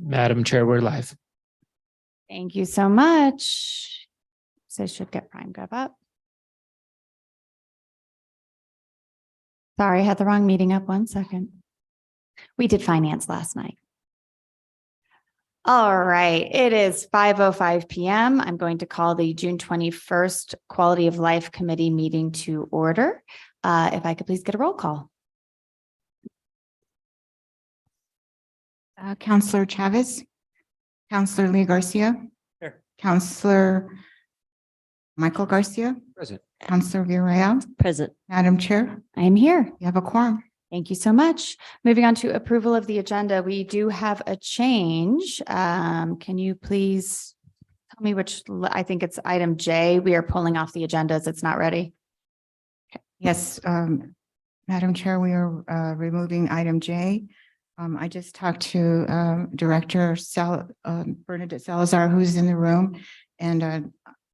Madam Chair, we're live. Thank you so much. So I should get Prime Gov up. Sorry, I had the wrong meeting up. 1 second. We did finance last night. All right, it is 5:05 p.m. I'm going to call the June 21st Quality of Life Committee meeting to order. If I could please get a roll call. Councillor Chavez, Councillor Lee Garcia, Here. Councillor Michael Garcia, Present. Councillor Villarreal, Present. Madam Chair, I am here. you have a quorum. Thank you so much. Moving on to approval of the agenda, we do have a change. Can you please tell me which, I think it's item J. We are pulling off the agenda as it's not ready. Yes, Madam Chair, we are removing item J. I just talked to Director Bernadette Salazar, who's in the room, and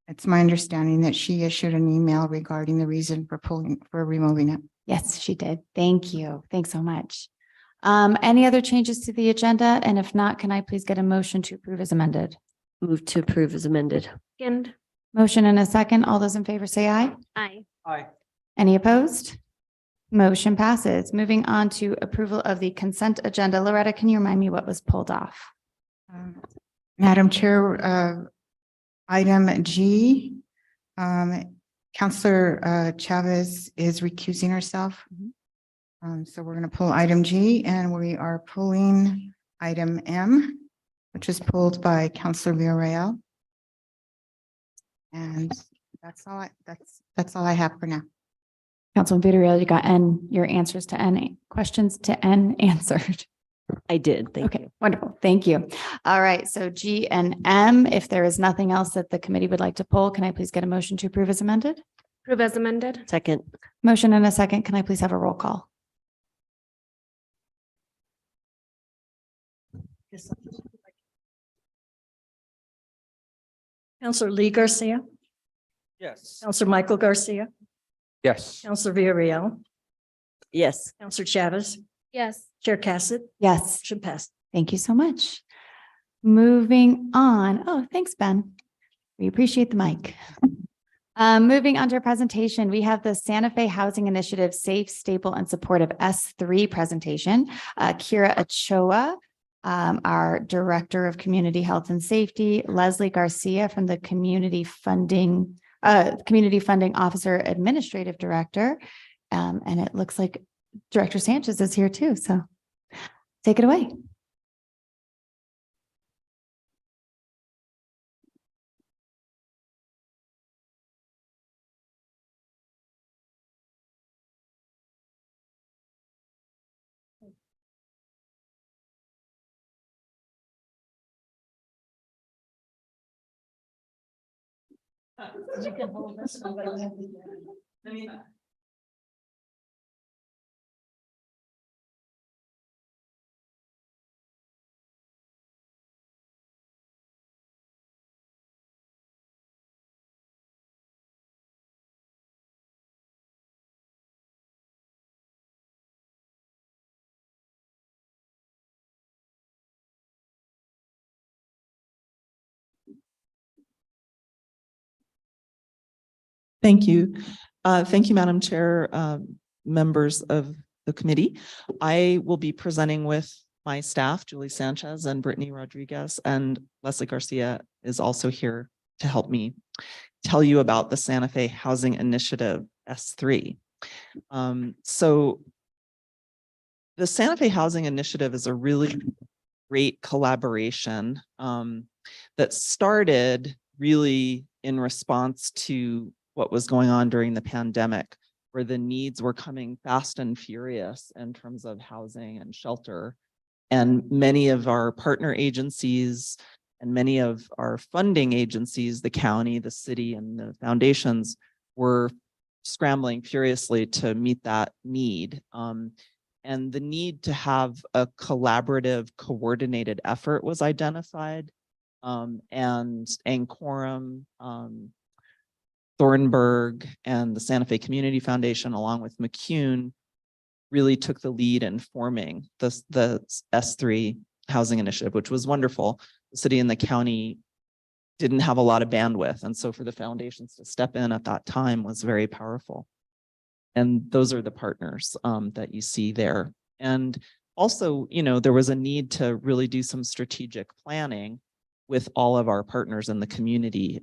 it's my understanding that she issued an email regarding the reason for removing it. Yes, she did. Thank you. Thanks so much. Any other changes to the agenda? And if not, can I please get a motion to approve as amended? Move to approve as amended. Second. Motion and a second. All those in favor say aye. Aye. Aye. Any opposed? Motion passes. Moving on to approval of the consent agenda. Loretta, can you remind me what was pulled off? Madam Chair, item G, Councillor Chavez is recusing herself. So we're going to pull item G, and we are pulling item M, which is pulled by Councillor Villarreal. And that's all I have for now. Councilman Villarreal, you got N, your answers to N, questions to N answered. I did. Thank you. Okay, wonderful. Thank you. All right, so G and M, if there is nothing else that the committee would like to pull, can I please get a motion to approve as amended? Approve as amended. Second. Motion and a second. Can I please have a roll call? Councillor Lee Garcia, Yes. Councillor Michael Garcia, Yes. Councillor Villarreal, Yes. Councillor Chavez, Yes. Chair Cassett, Yes, motion passed. thank you so much. Moving on. Oh, thanks, Ben. We appreciate the mic. Moving on to our presentation, we have the Santa Fe Housing Initiative Safe, Stable, and Supportive S3 presentation. Kira Ochoa, our Director of Community Health and Safety, Leslie Garcia from the Community Funding Officer Administrative Director. And it looks like Director Sanchez is here too, so take it away. You can hold this one. Thank you. Thank you, Madam Chair, members of the committee. I will be presenting with my staff, Julie Sanchez and Brittany Rodriguez, and Leslie Garcia is also here to help me tell you about the Santa Fe Housing Initiative S3. So the Santa Fe Housing Initiative is a really great collaboration that started really in response to what was going on during the pandemic, where the needs were coming fast and furious in terms of housing and shelter. And many of our partner agencies and many of our funding agencies, the county, the city, and the foundations were scrambling furiously to meet that need. And the need to have a collaborative, coordinated effort was identified. And Ancorum, Thornburg, and the Santa Fe Community Foundation, along with McCune, really took the lead in forming the S3 housing initiative, which was wonderful. The city and the county didn't have a lot of bandwidth. And so for the foundations to step in at that time was very powerful. And those are the partners that you see there. And also, there was a need to really do some strategic planning with all of our partners in the community.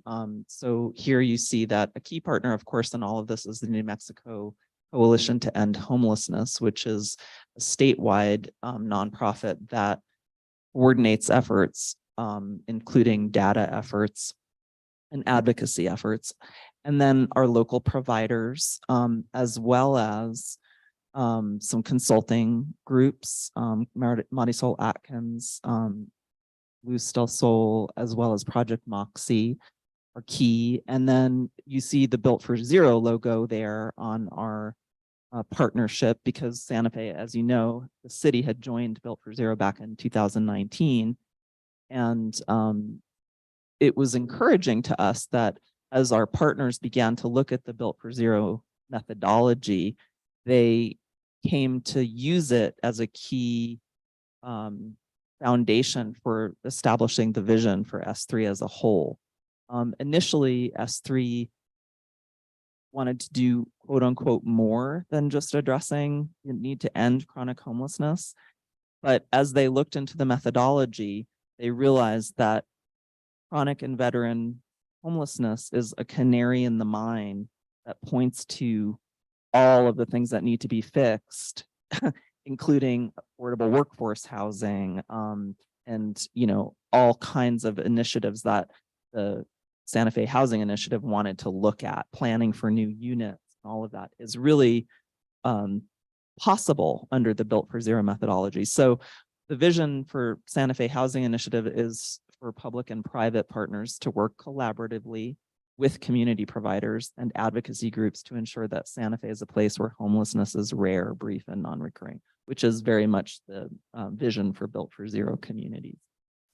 So here you see that a key partner, of course, in all of this is the New Mexico Coalition to End Homelessness, which is a statewide nonprofit that coordinates efforts, including data efforts and advocacy efforts. And then our local providers, as well as some consulting groups, Marisol Atkins, Luz del Sol, as well as Project Moxie are key. And then you see the Built for Zero logo there on our partnership, because Santa Fe, as you know, the city had joined Built for Zero back in 2019. And it was encouraging to us that as our partners began to look at the Built for Zero methodology, they came to use it as a key foundation for establishing the vision for S3 as a whole. Initially, S3 wanted to do quote unquote more than just addressing the need to end chronic homelessness. But as they looked into the methodology, they realized that chronic and veteran homelessness is a canary in the mine that points to all of the things that need to be fixed, including affordable workforce housing, and all kinds of initiatives that the Santa Fe Housing Initiative wanted to look at. Planning for new units, all of that is really possible under the Built for Zero methodology. So the vision for Santa Fe Housing Initiative is for public and private partners to work collaboratively with community providers and advocacy groups to ensure that Santa Fe is a place where homelessness is rare, brief, and non-recurring, which is very much the vision for Built for Zero communities.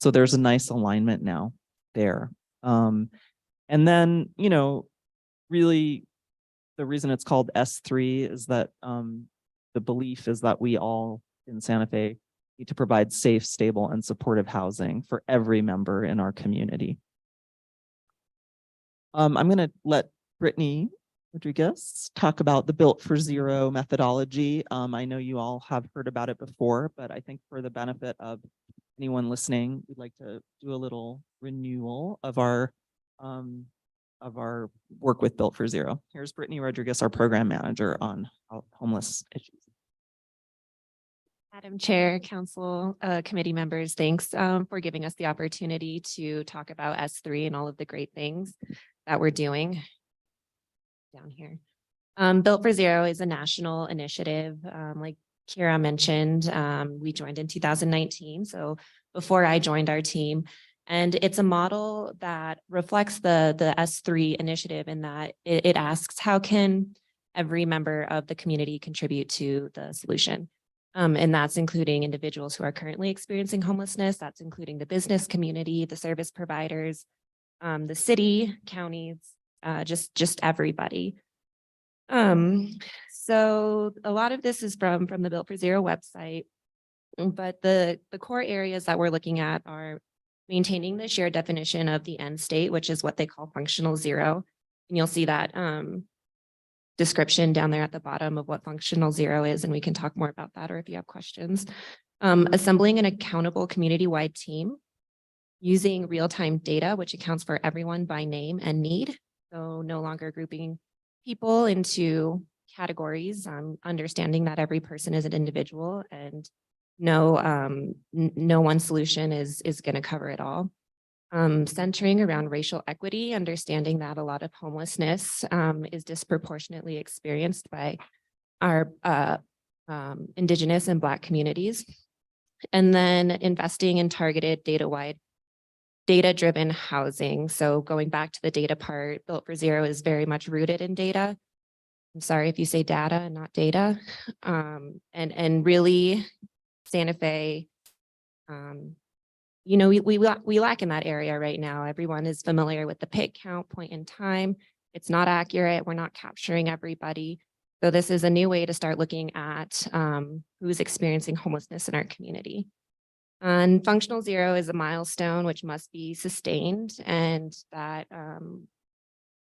So there's a nice alignment now there. And then, really the reason it's called S3 is that the belief is that we all in Santa Fe need to provide safe, stable, and supportive housing for every member in our community. I'm going to let Brittany Rodriguez talk about the Built for Zero methodology. I know you all have heard about it before, but I think for the benefit of anyone listening, we'd like to do a little renewal of our work with Built for Zero. Here's Brittany Rodriguez, our program manager on homeless issues. Madam Chair, Council, committee members, thanks for giving us the opportunity to talk about S3 and all of the great things that we're doing down here. Built for Zero is a national initiative. Like Kira mentioned, we joined in 2019, so before I joined our team. And it's a model that reflects the S3 initiative in that it asks, how can every member of the community contribute to the solution? And that's including individuals who are currently experiencing homelessness. That's including the business community, the service providers, the city, counties, just everybody. So a lot of this is from the Built for Zero website, but the core areas that we're looking at are maintaining the shared definition of the end state, which is what they call functional zero. And you'll see that description down there at the bottom of what functional zero is, and we can talk more about that or if you have questions. Assembling an accountable community-wide team using real-time data, which accounts for everyone by name and need. So no longer grouping people into categories, understanding that every person is an individual and no one solution is going to cover it all. Centering around racial equity, understanding that a lot of homelessness is disproportionately experienced by our Indigenous and Black communities. And then investing in targeted data-driven housing. So going back to the data part, Built for Zero is very much rooted in data. I'm sorry if you say data and not data. And really, Santa Fe, we lack in that area right now. Everyone is familiar with the PIC count point in time. It's not accurate. We're not capturing everybody. So this is a new way to start looking at who's experiencing homelessness in our community. And functional zero is a milestone which must be sustained, and that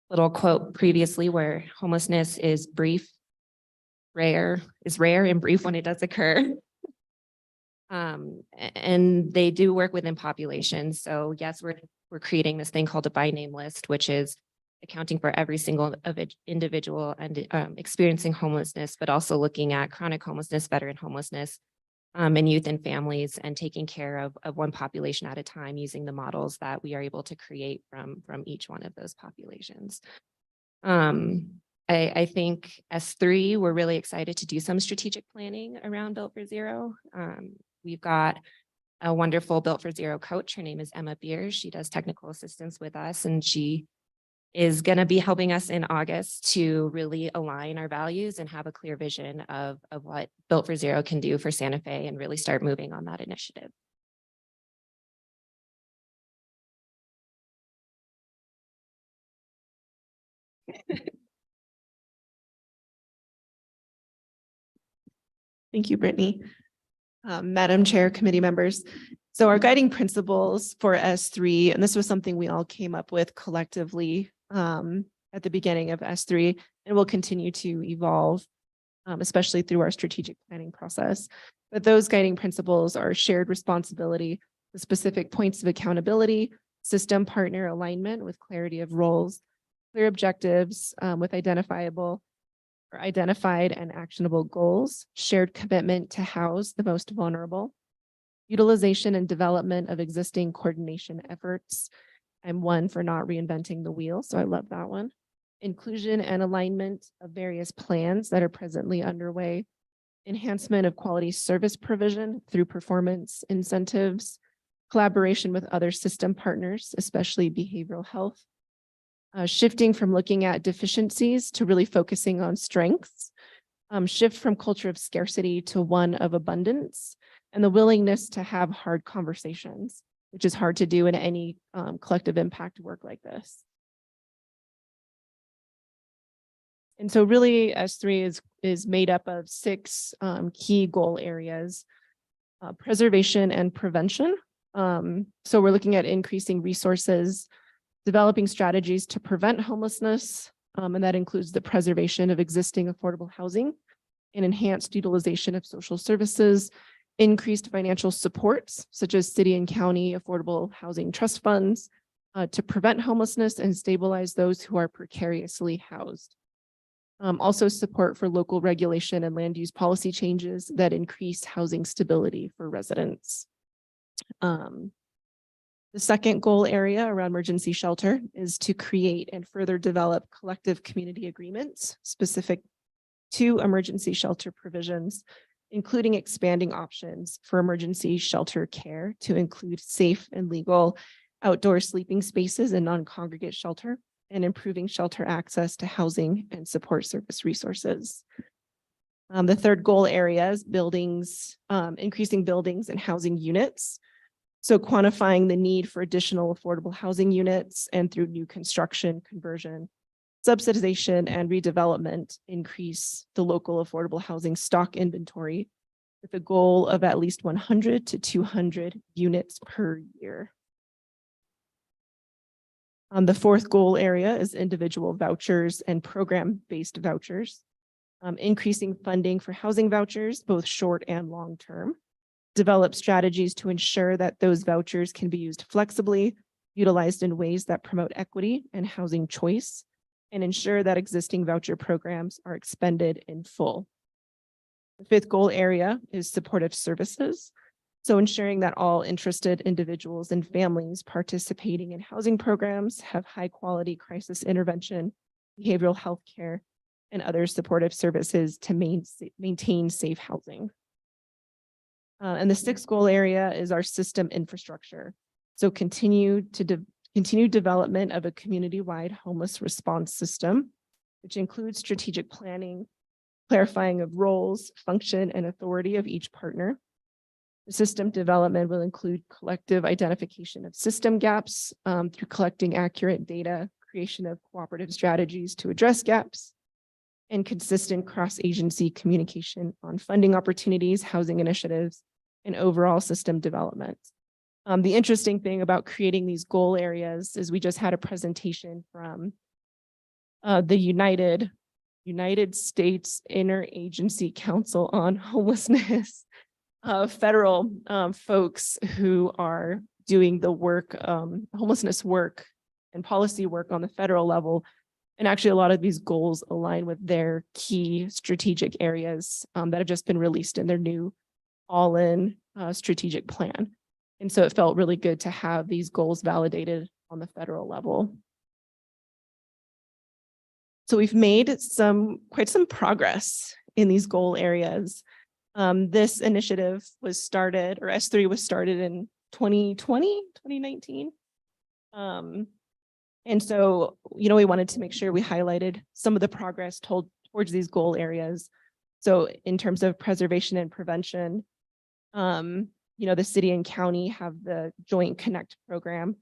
little quote previously where homelessness is rare and brief when it does occur. And they do work within populations. So yes, we're creating this thing called a by name list, which is accounting for every single individual and experiencing homelessness, but also looking at chronic homelessness, veteran homelessness, and youth and families, and taking care of one population at a time using the models that we are able to create from each one of those populations. I think S3, we're really excited to do some strategic planning around Built for Zero. We've got a wonderful Built for Zero coach. Her name is Emma Beers. She does technical assistance with us, and she is going to be helping us in August to really align our values and have a clear vision of what Built for Zero can do for Santa Fe and really start moving on that initiative. Thank you, Brittany. Madam Chair, committee members. So our guiding principles for S3, and this was something we all came up with collectively at the beginning of S3, and will continue to evolve, especially through our strategic planning process. But those guiding principles are shared responsibility, the specific points of accountability, system partner alignment with clarity of roles, clear objectives with identified and actionable goals, shared commitment to house the most vulnerable, utilization and development of existing coordination efforts. I'm one for not reinventing the wheel, so I love that one. Inclusion and alignment of various plans that are presently underway, enhancement of quality service provision through performance incentives, collaboration with other system partners, especially behavioral health, shifting from looking at deficiencies to really focusing on strengths, shift from culture of scarcity to one of abundance, and the willingness to have hard conversations, which is hard to do in any collective impact work like this. And so really S3 is made up of 6 key goal areas: preservation and prevention. So we're looking at increasing resources, developing strategies to prevent homelessness, and that includes the preservation of existing affordable housing and enhanced utilization of social services, increased financial supports such as city and county affordable housing trust funds to prevent homelessness and stabilize those who are precariously housed. Also support for local regulation and land use policy changes that increase housing stability for residents. The second goal area around emergency shelter is to create and further develop collective community agreements specific to emergency shelter provisions, including expanding options for emergency shelter care to include safe and legal outdoor sleeping spaces and non-congregate shelter, and improving shelter access to housing and support service resources. The third goal area is buildings, increasing buildings and housing units. So quantifying the need for additional affordable housing units, and through new construction, conversion, subsidization, and redevelopment, increase the local affordable housing stock inventory with a goal of at least 100 to 200 units per year. The fourth goal area is individual vouchers and program-based vouchers, increasing funding for housing vouchers, both short and long term. Develop strategies to ensure that those vouchers can be used flexibly, utilized in ways that promote equity and housing choice, and ensure that existing voucher programs are expended in full. The fifth goal area is supportive services. So ensuring that all interested individuals and families participating in housing programs have high quality crisis intervention, behavioral health care, and other supportive services to maintain safe housing. And the sixth goal area is our system infrastructure. So continued development of a community-wide homeless response system, which includes strategic planning, clarifying of roles, function, and authority of each partner. The system development will include collective identification of system gaps through collecting accurate data, creation of cooperative strategies to address gaps, and consistent cross-agency communication on funding opportunities, housing initiatives, and overall system development. The interesting thing about creating these goal areas is we just had a presentation from the United States Interagency Council on Homelessness, federal folks who are doing the work, homelessness work and policy work on the federal level. And actually, a lot of these goals align with their key strategic areas that have just been released in their new all-in strategic plan. And so it felt really good to have these goals validated on the federal level. So we've made quite some progress in these goal areas. This initiative was started, or S3 was started in 2019. And so, we wanted to make sure we highlighted some of the progress towards these goal areas. So in terms of preservation and prevention, the city and county have the Joint Connect program,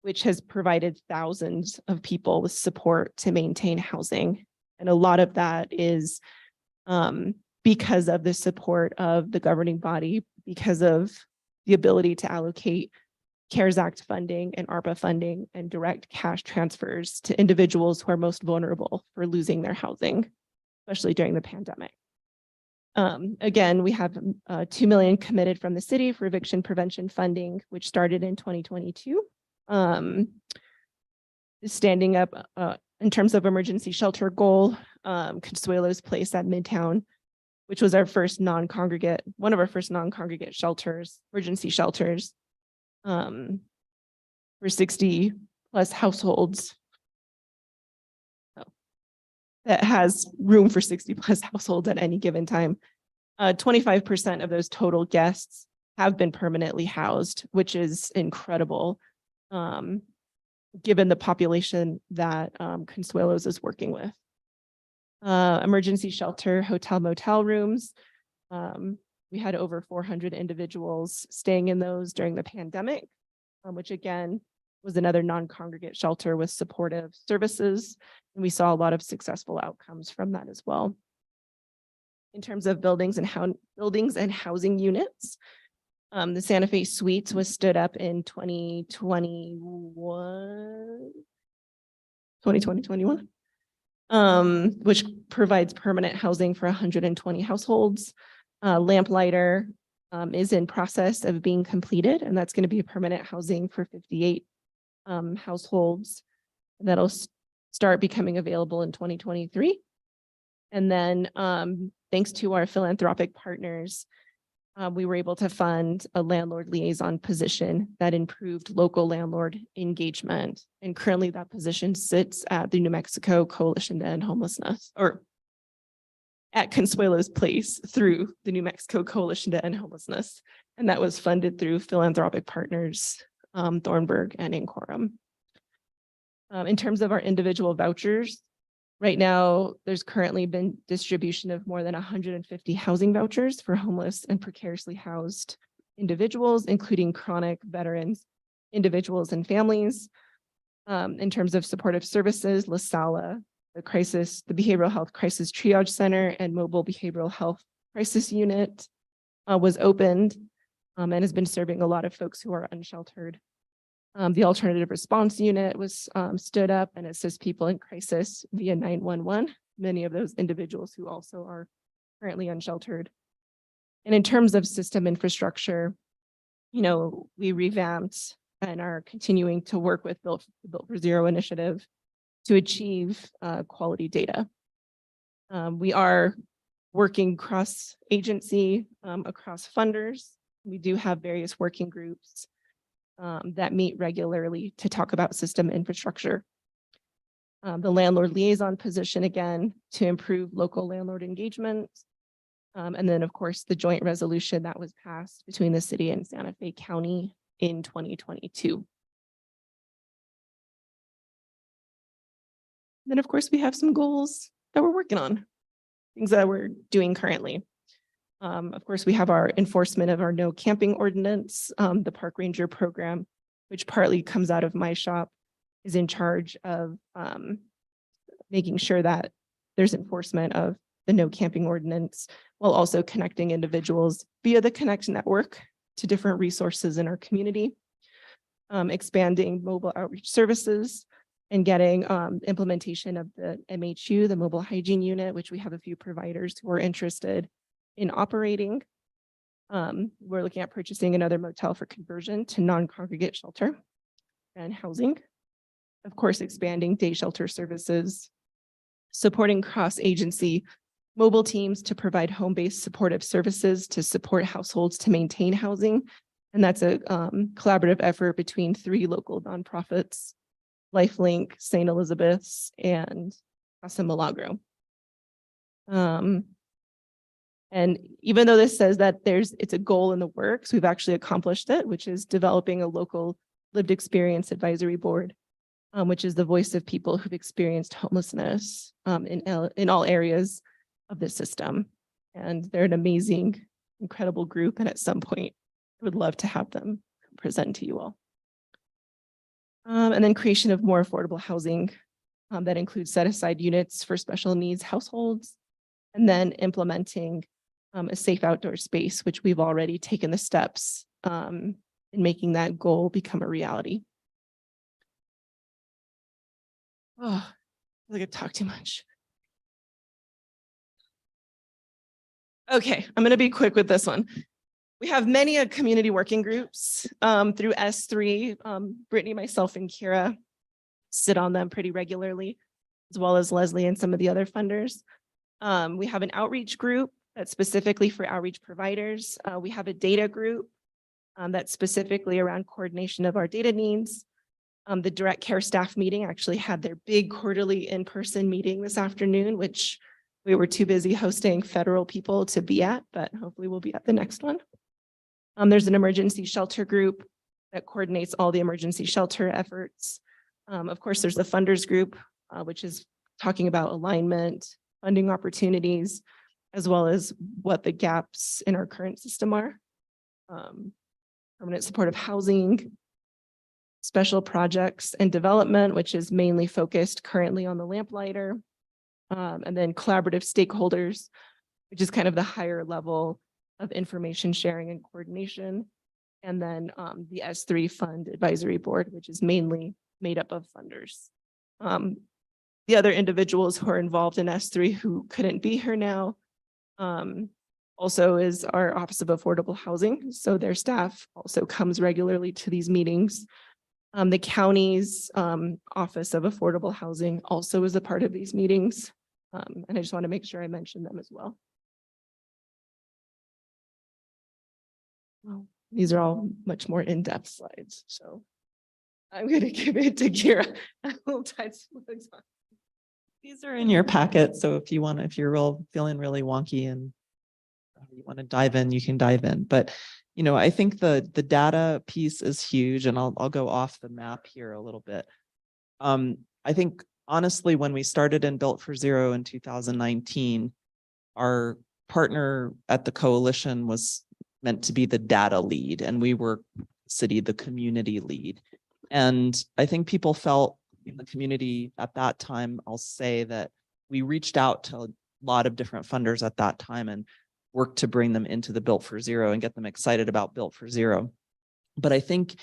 which has provided thousands of people with support to maintain housing. And a lot of that is because of the support of the governing body, because of the ability to allocate CARES Act funding and ARPA funding and direct cash transfers to individuals who are most vulnerable for losing their housing, especially during the pandemic. Again, we have $2 million committed from the city for eviction prevention funding, which started in 2022. Standing up in terms of emergency shelter goal, Consuelo's Place at Midtown, which was our first non-congregate, one of our first non-congregate shelters, emergency shelters, for 60 plus households. That has room for 60 plus households at any given time. 25% of those total guests have been permanently housed, which is incredible, given the population that Consuelo's is working with. Emergency shelter, hotel, motel rooms. We had over 400 individuals staying in those during the pandemic, which again was another non-congregate shelter with supportive services. And we saw a lot of successful outcomes from that as well. In terms of buildings and housing units, the Santa Fe Suites was stood up in 2021, which provides permanent housing for 120 households. Lamplighter is in process of being completed, and that's going to be permanent housing for 58 households. That'll start becoming available in 2023. And then thanks to our philanthropic partners, we were able to fund a landlord liaison position that improved local landlord engagement. And currently that position sits at the New Mexico Coalition to End Homelessness, or at Consuelo's Place through the New Mexico Coalition to End Homelessness. And that was funded through philanthropic partners, Thornburg and Incorum. In terms of our individual vouchers, right now, there's currently been distribution of more than 150 housing vouchers for homeless and precariously housed individuals, including chronic veterans, individuals and families. In terms of supportive services, La Sala, the behavioral health crisis triage center and mobile behavioral health crisis unit was opened and has been serving a lot of folks who are unsheltered. The alternative response unit was stood up and assists people in crisis via 911, many of those individuals who also are currently unsheltered. And in terms of system infrastructure, we revamped and are continuing to work with the Built for Zero initiative to achieve quality data. We are working cross-agency, across funders. We do have various working groups that meet regularly to talk about system infrastructure. The landlord liaison position, again, to improve local landlord engagement. And then, of course, the joint resolution that was passed between the city and Santa Fe County in 2022. Then, of course, we have some goals that we're working on, things that we're doing currently. Of course, we have our enforcement of our no camping ordinance. The park ranger program, which partly comes out of my shop, is in charge of making sure that there's enforcement of the no camping ordinance, while also connecting individuals via the Connect network to different resources in our community, expanding mobile outreach services, and getting implementation of the MHU, the mobile hygiene unit, which we have a few providers who are interested in operating. We're looking at purchasing another motel for conversion to non-congregate shelter and housing. Of course, expanding day shelter services, supporting cross-agency mobile teams to provide home-based supportive services to support households to maintain housing. And that's a collaborative effort between 3 local nonprofits, LifeLink, St. Elizabeth's, and Casa Milagro. And even though this says that it's a goal in the works, we've actually accomplished it, which is developing a local lived experience advisory board, which is the voice of people who've experienced homelessness in all areas of the system. And they're an amazing, incredible group. And at some point, I would love to have them present to you all. And then creation of more affordable housing that includes set aside units for special needs households, and then implementing a safe outdoor space, which we've already taken the steps in making that goal become a reality. Oh, I feel like I talk too much. Okay, I'm going to be quick with this one. We have many community working groups through S3. Brittany, myself, and Kira sit on them pretty regularly, as well as Leslie and some of the other funders. We have an outreach group that's specifically for outreach providers. We have a data group that's specifically around coordination of our data needs. The direct care staff meeting actually had their big quarterly in-person meeting this afternoon, which we were too busy hosting federal people to be at, but hopefully we'll be at the next one. There's an emergency shelter group that coordinates all the emergency shelter efforts. Of course, there's the funders group, which is talking about alignment, funding opportunities, as well as what the gaps in our current system are. Permanent supportive housing, special projects and development, which is mainly focused currently on the lamplighter, and then collaborative stakeholders, which is kind of the higher level of information sharing and coordination. And then the S3 Fund Advisory Board, which is mainly made up of funders. The other individuals who are involved in S3 who couldn't be here now also is our Office of Affordable Housing. So their staff also comes regularly to these meetings. The county's Office of Affordable Housing also is a part of these meetings. And I just want to make sure I mention them as well. Well, these are all much more in-depth slides. So I'm going to give it to Kira. These are in your packet. So if you're feeling really wonky and you want to dive in, you can dive in. But, I think the data piece is huge, and I'll go off the map here a little bit. I think honestly, when we started in Built for Zero in 2019, our partner at the coalition was meant to be the data lead, and we were the community lead. And I think people felt in the community at that time, I'll say that we reached out to a lot of different funders at that time and worked to bring them into the Built for Zero and get them excited about Built for Zero. But I think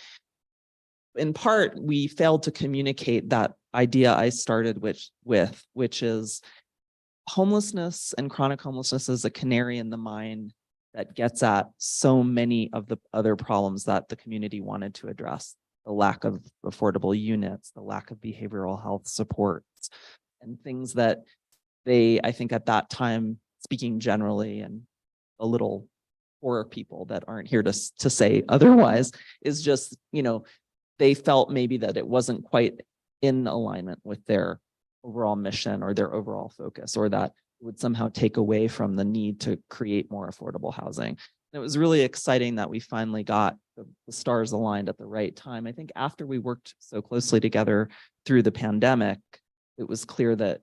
in part, we failed to communicate that idea I started with, which is homelessness and chronic homelessness is a canary in the mine that gets at so many of the other problems that the community wanted to address. The lack of affordable units, the lack of behavioral health supports, and things that I think at that time, speaking generally and a little for people that aren't here to say otherwise, is just, they felt maybe that it wasn't quite in alignment with their overall mission or their overall focus, or that it would somehow take away from the need to create more affordable housing. And it was really exciting that we finally got the stars aligned at the right time. I think after we worked so closely together through the pandemic, it was clear that,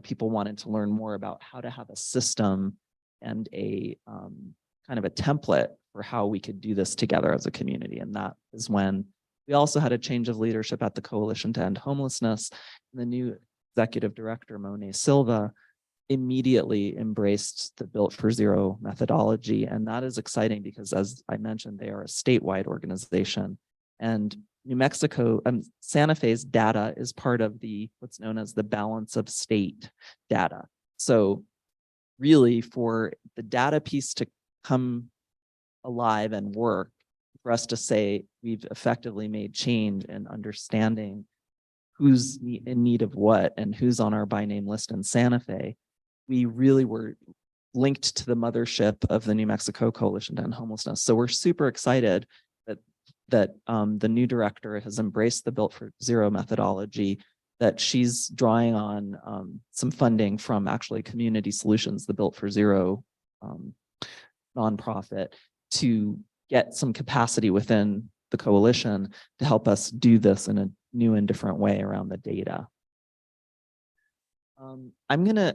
people wanted to learn more about how to have a system and a kind of a template for how we could do this together as a community. And that is when we also had a change of leadership at the Coalition to End Homelessness. And the new executive director, Monet Silva, immediately embraced the Built for Zero methodology. And that is exciting because, as I mentioned, they are a statewide organization. And New Mexico, Santa Fe's data is part of the what's known as the balance of state data. So really, for the data piece to come alive and work, for us to say we've effectively made change in understanding who's in need of what and who's on our by name list in Santa Fe, we really were linked to the mothership of the New Mexico Coalition to End Homelessness. So we're super excited that the new director has embraced the Built for Zero methodology, that she's drawing on some funding from actually Community Solutions, the Built for Zero nonprofit, to get some capacity within the coalition to help us do this in a new and different way around the data. I'm going to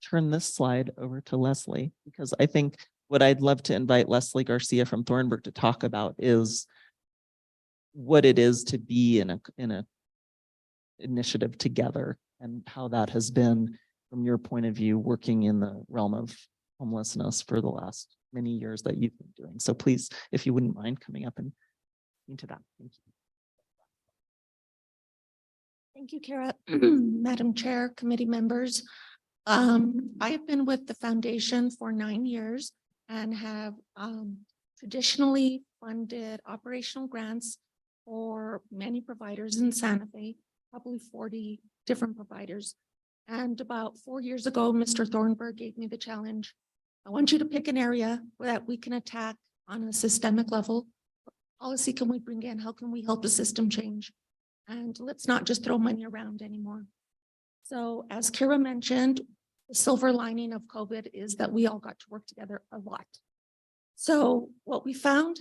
turn this slide over to Leslie, because I think what I'd love to invite Leslie Garcia from Thornburg to talk about is what it is to be in a initiative together, and how that has been, from your point of view, working in the realm of homelessness for the last many years that you've been doing. So please, if you wouldn't mind coming up and into that. Thank you. Thank you, Kara. Madam Chair, committee members. I have been with the foundation for 9 years and have traditionally funded operational grants for many providers in Santa Fe, probably 40 different providers. And about 4 years ago, Mr. Thornburg gave me the challenge. I want you to pick an area that we can attack on a systemic level. What policy can we bring in? How can we help the system change? And let's not just throw money around anymore. So as Kira mentioned, the silver lining of COVID is that we all got to work together a lot. So what we found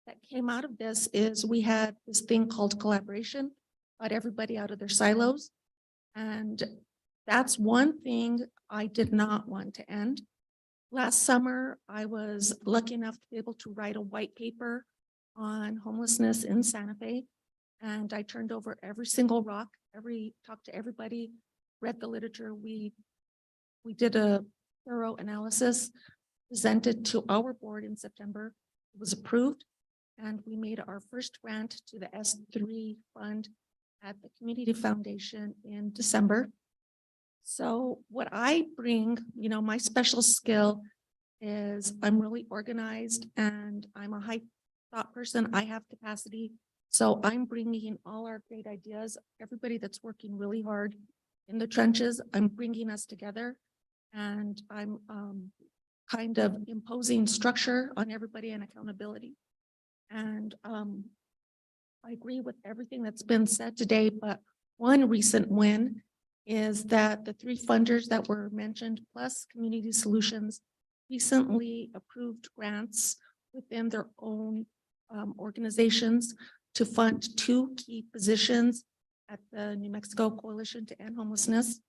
that came out of this is we had this thing called collaboration, got everybody out of their silos. And that's one thing I did not want to end. Last summer, I was lucky enough to be able to write a white paper on homelessness in Santa Fe. And I turned over every single rock, talked to everybody, read the literature. We did a thorough analysis, presented to our board in September. It was approved, and we made our first grant to the S3 fund at the Community Foundation in December. So what I bring, my special skill is I'm really organized and I'm a high thought person. I have capacity. So I'm bringing all our great ideas, everybody that's working really hard in the trenches, I'm bringing us together, and I'm kind of imposing structure on everybody and accountability. And I agree with everything that's been said today, but one recent win is that the 3 funders that were mentioned, plus Community Solutions, recently approved grants within their own organizations to fund 2 key positions at the New Mexico Coalition to End Homelessness.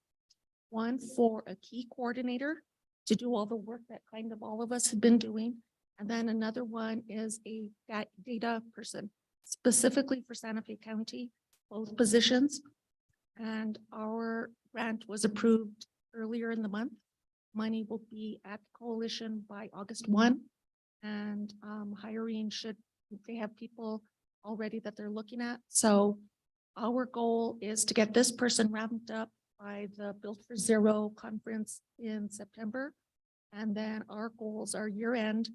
One for a key coordinator to do all the work that kind of all of us have been doing. And then another one is a data person, specifically for Santa Fe County, both positions. And our grant was approved earlier in the month. Money will be at the coalition by August 1. And hiring they have people already that they're looking at. So our goal is to get this person ramped up by the Built for Zero conference in September. And then our goals are year end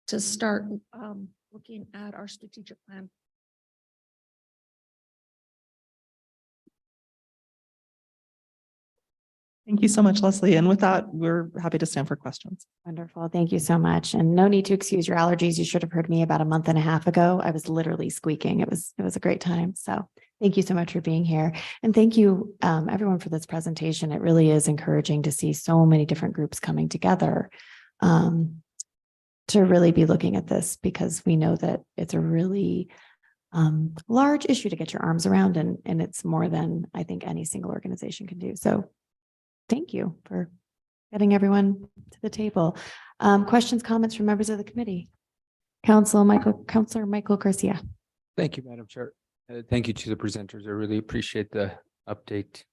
to start looking at our strategic plan. Thank you so much, Leslie. And with that, we're happy to stand for questions. Wonderful. Thank you so much. And no need to excuse your allergies. You should have heard me about a month and a half ago. I was literally squeaking. It was a great time. So thank you so much for being here. And thank you, everyone, for this presentation. It really is encouraging to see so many different groups coming together to really be looking at this, because we know that it's a really large issue to get your arms around, and it's more than I think any single organization can do. So thank you for getting everyone to the table. Questions, comments from members of the committee? Counselor Michael Garcia. Thank you, Madam Chair. Thank you to the presenters. I really appreciate the update.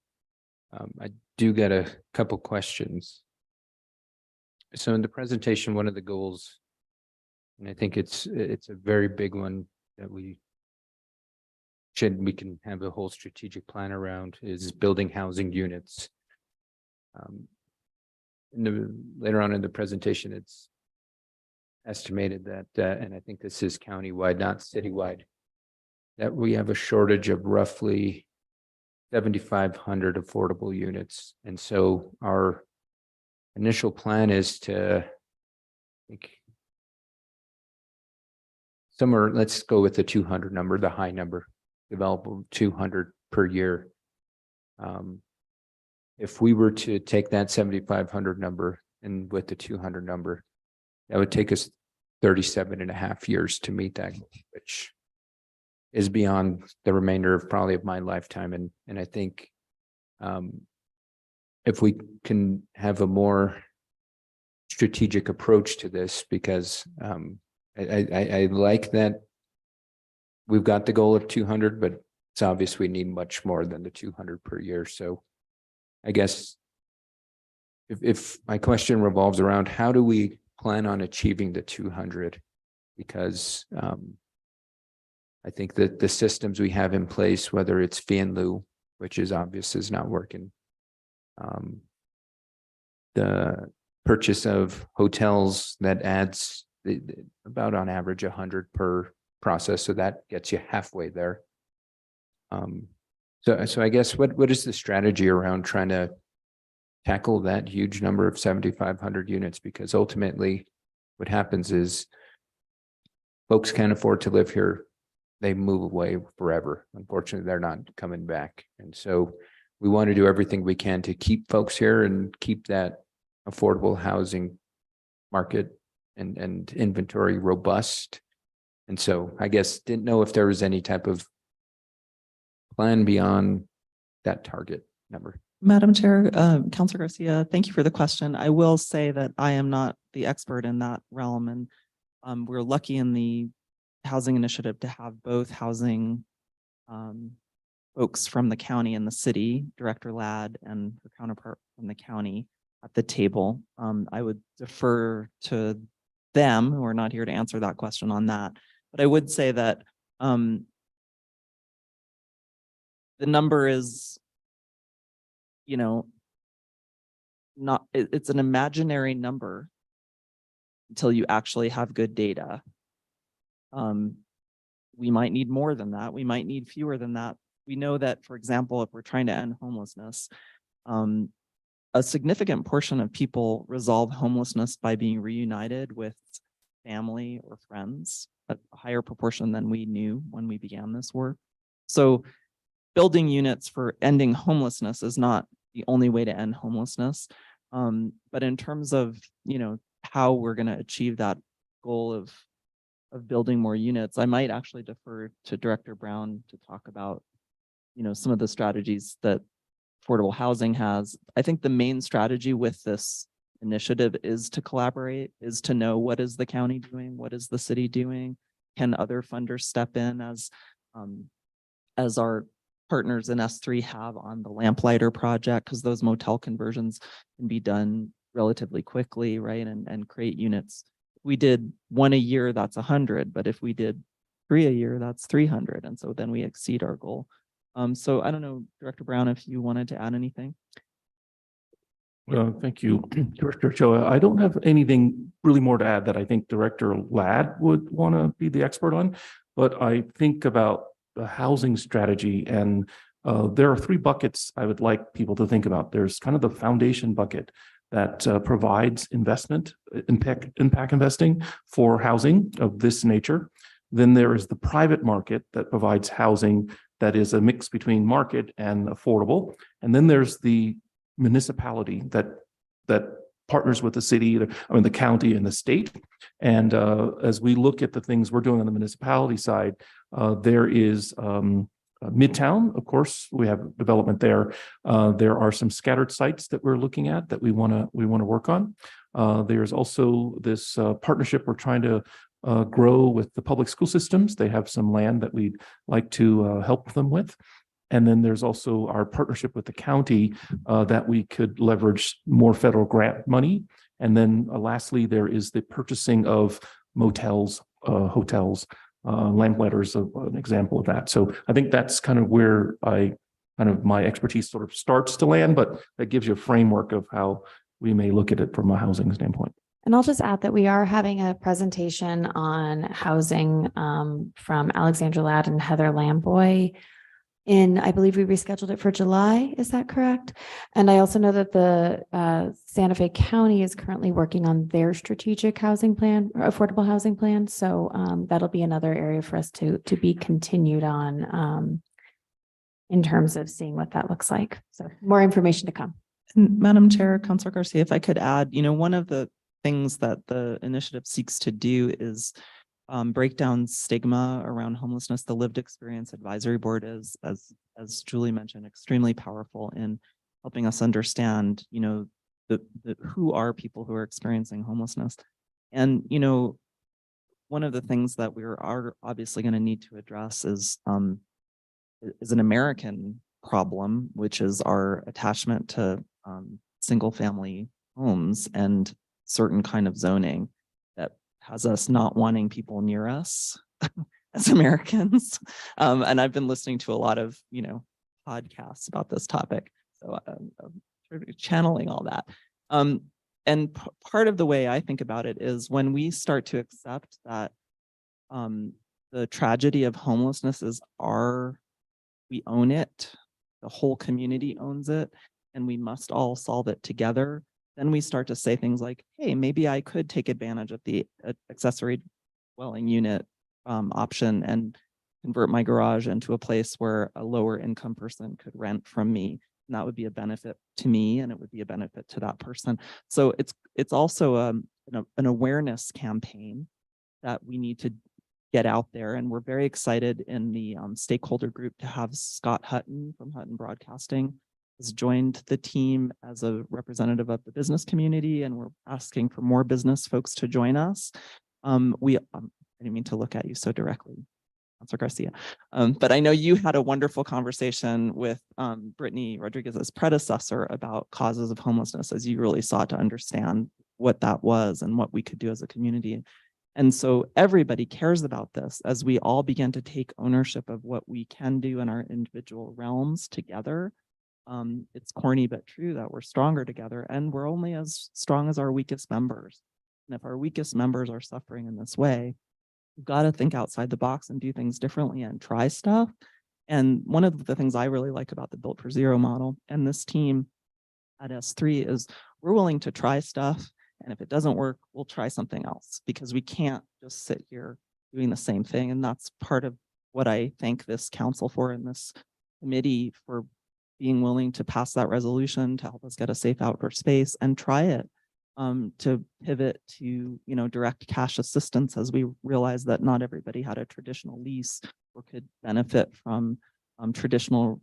I do get a couple questions. So in the presentation, one of the goals, and I think it's a very big one that we can have a whole strategic plan around, is building housing units. Later on in the presentation, it's estimated that, and I think this is countywide, not citywide, that we have a shortage of roughly 7,500 affordable units. And so our initial plan is to, I think, somewhere, let's go with the 200 number, the high number, develop 200 per year. If we were to take that 7,500 number and with the 200 number, that would take us 37.5 years to meet that, which is beyond the remainder of probably of my lifetime. And I think if we can have a more strategic approach to this, because I like that we've got the goal of 200, but it's obvious we need much more than the 200 per year. So I guess if my question revolves around how do we plan on achieving the 200, because I think that the systems we have in place, whether it's fee and lieu, which is obvious is not working, the purchase of hotels that adds about on average 100 per process, so that gets you halfway there. So I guess what is the strategy around trying to tackle that huge number of 7,500 units? Because ultimately what happens is folks can't afford to live here. They move away forever. Unfortunately, they're not coming back. And so we want to do everything we can to keep folks here and keep that affordable housing market and inventory robust. And so I guess didn't know if there was any type of plan beyond that target number. Madam Chair, Councilor Garcia, thank you for the question. I will say that I am not the expert in that realm, and we're lucky in the housing initiative to have both housing folks from the county and the city, Director Ladd and her counterpart from the county at the table. I would defer to them, who are not here to answer that question on that. But I would say that the number is, you know, not, it's an imaginary number until you actually have good data. We might need more than that. We might need fewer than that. We know that, for example, if we're trying to end homelessness, a significant portion of people resolve homelessness by being reunited with family or friends, a higher proportion than we knew when we began this work. So building units for ending homelessness is not the only way to end homelessness. But in terms of, you know, how we're going to achieve that goal of building more units, I might actually defer to Director Brown to talk about, you know, some of the strategies that affordable housing has. I think the main strategy with this initiative is to collaborate, is to know what is the county doing, what is the city doing, can other funders step in as our partners in S3 have on the Lamplighter project, because those motel conversions can be done relatively quickly, right? And create units. If we did one a year, that's 100, but if we did 3 a year, that's 300. And so then we exceed our goal. So I don't know, Director Brown, if you wanted to add anything. Thank you, Director Choa. I don't have anything really more to add that I think Director Ladd would want to be the expert on, but I think about the housing strategy, and there are 3 buckets I would like people to think about. There's kind of the foundation bucket that provides investment, impact investing for housing of this nature. Then there is the private market that provides housing that is a mix between market and affordable. And then there's the municipality that partners with the city, the county and the state. And as we look at the things we're doing on the municipality side, there is Midtown, of course, we have development there. There are some scattered sites that we're looking at that we want to work on. There's also this partnership we're trying to grow with the public school systems. They have some land that we'd like to help them with. And then there's also our partnership with the county that we could leverage more federal grant money. And then lastly, there is the purchasing of motels, hotels, lamplighters, an example of that. So I think that's kind of where my expertise sort of starts to land, but that gives you a framework of how we may look at it from a housing standpoint. And I'll just add that we are having a presentation on housing from Alexandra Ladd and Heather Lamboy I believe we rescheduled it for July. Is that correct? And I also know that the Santa Fe County is currently working on their strategic housing plan, or affordable housing plan. So that'll be another area for us to be continued on in terms of seeing what that looks like. So more information to come. And Madam Chair, Councilor Garcia, if I could add, one of the things that the initiative seeks to do is break down stigma around homelessness. The Lived Experience Advisory Board is, as Julie mentioned, extremely powerful in helping us understand, who are people who are experiencing homelessness. And, one of the things that we are obviously going to need to address is an American problem, which is our attachment to single family homes and certain kind of zoning that has us not wanting people near us as Americans. And I've been listening to a lot of, podcasts about this topic. So I'm sort of channeling all that. And part of the way I think about it is when we start to accept that the tragedy of homelessness is we own it, the whole community owns it, and we must all solve it together. Then we start to say things like, hey, maybe I could take advantage of the accessory dwelling unit option and convert my garage into a place where a lower income person could rent from me. And that would be a benefit to me, and it would be a benefit to that person. So it's also an awareness campaign that we need to get out there. And we're very excited in the stakeholder group to have Scott Hutton from Hutton Broadcasting has joined the team as a representative of the business community, and we're asking for more business folks to join us. I didn't mean to look at you so directly, Councilor Garcia, but I know you had a wonderful conversation with Brittany Rodriguez's predecessor about causes of homelessness, as you really sought to understand what that was and what we could do as a community. And so everybody cares about this as we all begin to take ownership of what we can do in our individual realms together. It's corny but true that we're stronger together, and we're only as strong as our weakest members. And if our weakest members are suffering in this way, we've got to think outside the box and do things differently and try stuff. And one of the things I really like about the Built for Zero model and this team at S3 is we're willing to try stuff. And if it doesn't work, we'll try something else, because we can't just sit here doing the same thing. And that's part of what I thank this council for and this committee for being willing to pass that resolution to help us get a safe outdoor space and try it, to pivot to, direct cash assistance as we realized that not everybody had a traditional lease or could benefit from traditional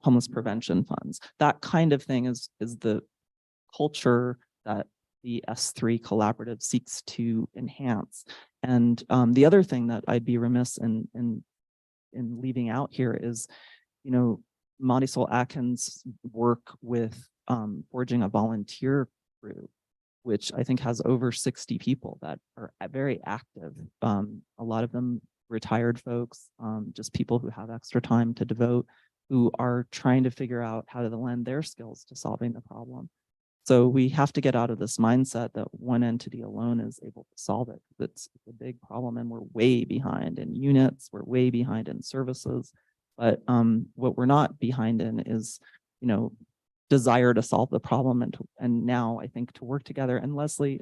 homeless prevention funds. That kind of thing is the culture that the S3 collaborative seeks to enhance. And the other thing that I'd be remiss in leaving out here is, Marisol Atkins' work with forging a volunteer group, which I think has over 60 people that are very active. A lot of them retired folks, just people who have extra time to devote, who are trying to figure out how to lend their skills to solving the problem. So we have to get out of this mindset that one entity alone is able to solve it. It's a big problem, and we're way behind in units, we're way behind in services. But what we're not behind in is, desire to solve the problem and now I think to work together. And Leslie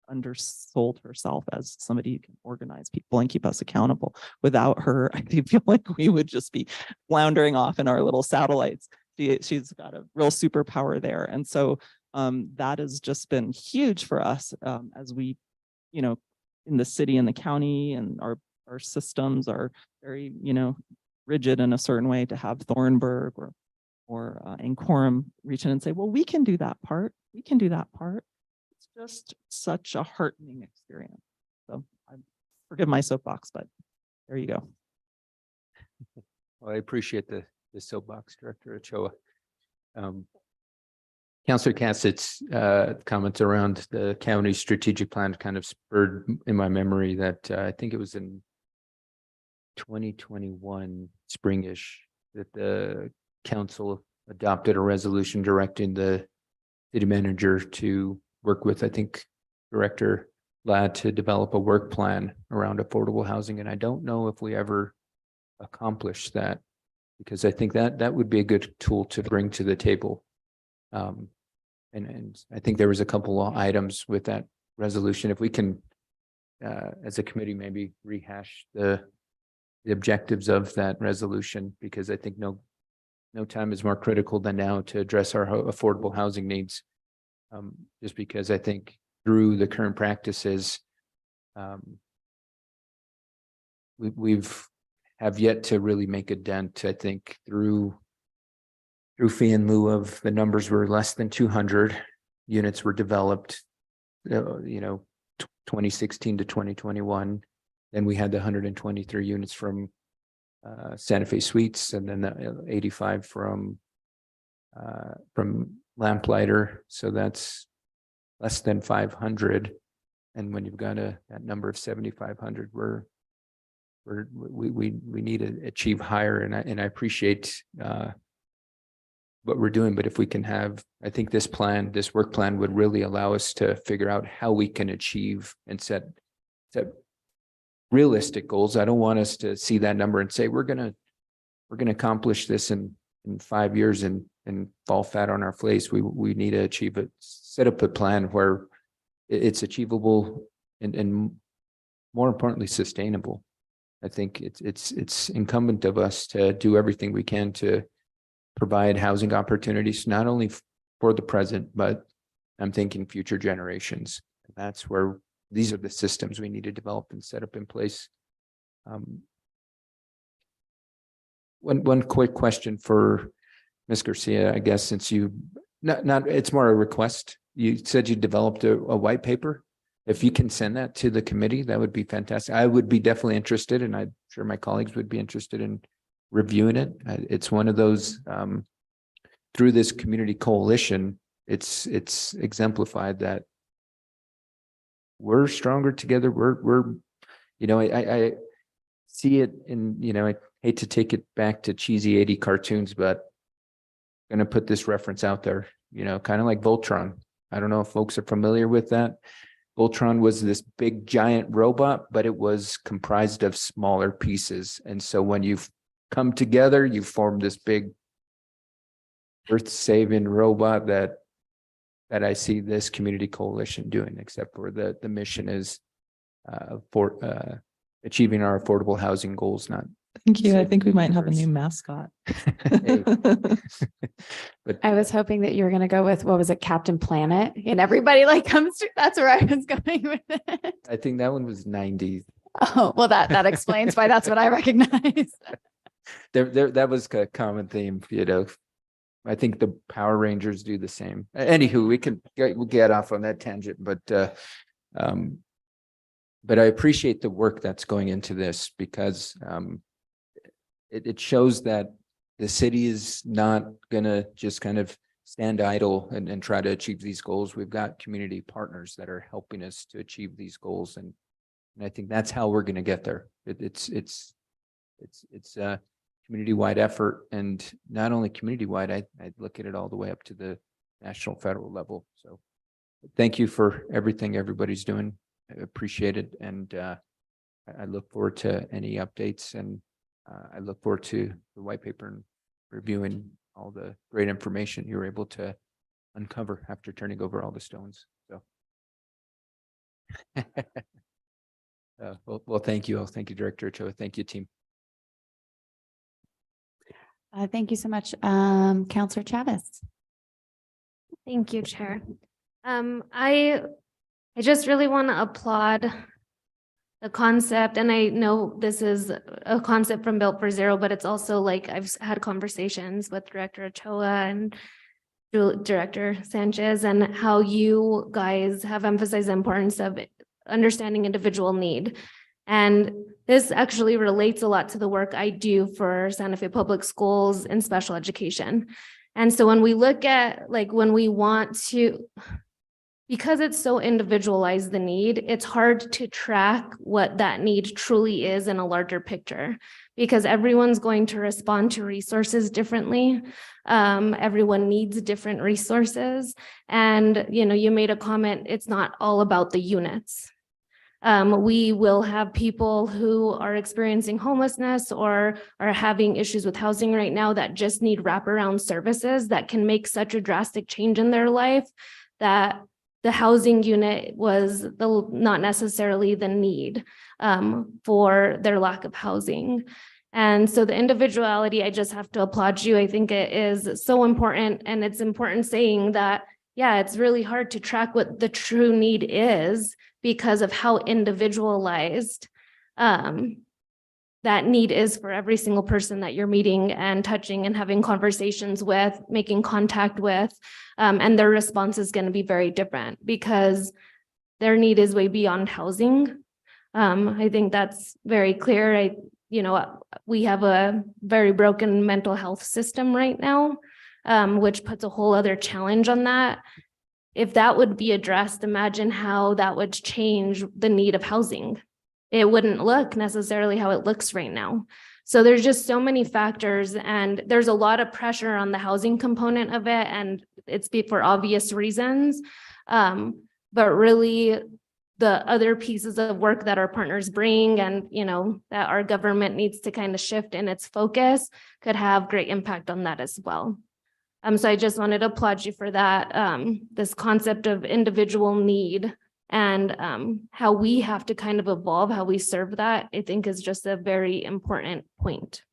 undersold herself as somebody who can organize people and keep us accountable. Without her, I feel like we would just be floundering off in our little satellites. She's got a real superpower there. And so that has just been huge for us as we, in the city and the county, and our systems are very, rigid in a certain way, to have Thornburg or Ancorum reach in and say, well, we can do that part. We can do that part. It's just such a heartening experience. So I forgive my soapbox, but there you go. Well, I appreciate the soapbox, Director Ochoa. Councillor Cassett's comments around the county strategic plan kind of spurred in my memory that I think it was in 2021 springish that the council adopted a resolution directing the city manager to work with, I think, Director Ladd to develop a work plan around affordable housing. And I don't know if we ever accomplished that, because I think that would be a good tool to bring to the table. And I think there was a couple of items with that resolution. If we can, as a committee, maybe rehash the objectives of that resolution, because I think no time is more critical than now to address our affordable housing needs. Just because I think through the current practices, we've yet to really make a dent. I think through fee in lieu of, the numbers were less than 200 units were developed, 2016 to 2021. Then we had the 123 units from Santa Fe Suites, and then the 85 from Lamplighter. So that's less than 500. And when you've got that number of 7,500, we need to achieve higher. And I appreciate what we're doing, but if we can have, I think this work plan would really allow us to figure out how we can achieve and set realistic goals. I don't want us to see that number and say we're gonna accomplish this in 5 years and fall flat on our face. We need to set up a plan where it's achievable and more importantly sustainable. I think it's incumbent of us to do everything we can to provide housing opportunities, not only for the present, but I'm thinking future generations. That's where these are the systems we need to develop and set up in place. One quick question for Ms. Garcia, I guess, since you it's more a request. You said you developed a white paper. If you can send that to the committee, that would be fantastic. I would be definitely interested, and I'm sure my colleagues would be interested in reviewing it. It's one of those, through this community coalition, it's exemplified that we're stronger together. I see it in, I hate to take it back to cheesy 80 cartoons, but I'm going to put this reference out there, kind of like Voltron. I don't know if folks are familiar with that. Voltron was this big giant robot, but it was comprised of smaller pieces. And so when you come together, you form this big earth-saving robot that I see this community coalition doing, except for the mission is for achieving our affordable housing goals. Not Thank you. I think we might have a new mascot. But I was hoping that you were going to go with, what was it, Captain Planet? And everybody comes to, that's where I was going with it. I think that one was 90s. Oh, well, that explains why that's what I recognize. That was a common theme, I think the Power Rangers do the same. Anywho, we'll get off on that tangent, but I appreciate the work that's going into this, because it shows that the city is not gonna just kind of stand idle and try to achieve these goals. We've got community partners that are helping us to achieve these goals, and I think that's how we're gonna get there. It's a community-wide effort, and not only community-wide, I look at it all the way up to the national federal level. So thank you for everything everybody's doing. I appreciate it, and I look forward to any updates, and I look forward to the white paper and reviewing all the great information you were able to uncover after turning over all the stones. So well, thank you all. Thank you, Director Ochoa. Thank you, team. Thank you so much, Councillor Chavez. Thank you, Chair. I just really want to applaud the concept, and I know this is a concept from Built for Zero, but it's also I've had conversations with Director Ochoa and Director Sanchez, and how you guys have emphasized the importance of understanding individual need. And this actually relates a lot to the work I do for Santa Fe Public Schools in special education. And so when we look at like when we want to, because it's so individualized, the need, it's hard to track what that need truly is in a larger picture because everyone's going to respond to resources differently. Everyone needs different resources. And, you know, you made a comment, it's not all about the units. We will have people who are experiencing homelessness or are having issues with housing right now that just need wraparound services that can make such a drastic change in their life that the housing unit was not necessarily the need for their lack of housing. And so the individuality, I just have to applaud you. I think it is so important. And it's important saying that, yeah, it's really hard to track what the true need is because of how individualized that need is for every single person that you're meeting and touching and having conversations with, making contact with, and their response is going to be very different because their need is way beyond housing. I think that's very clear. We have a very broken mental health system right now, which puts a whole other challenge on that. If that would be addressed, imagine how that would change the need of housing. It wouldn't look necessarily how it looks right now. So there's just so many factors and there's a lot of pressure on the housing component of it and it's for obvious reasons. But really the other pieces of work that our partners bring and, you know, that our government needs to kind of shift in its focus could have great impact on that as well. So I just wanted to applaud you for that, this concept of individual need and how we have to kind of evolve how we serve that, I think is just a very important point.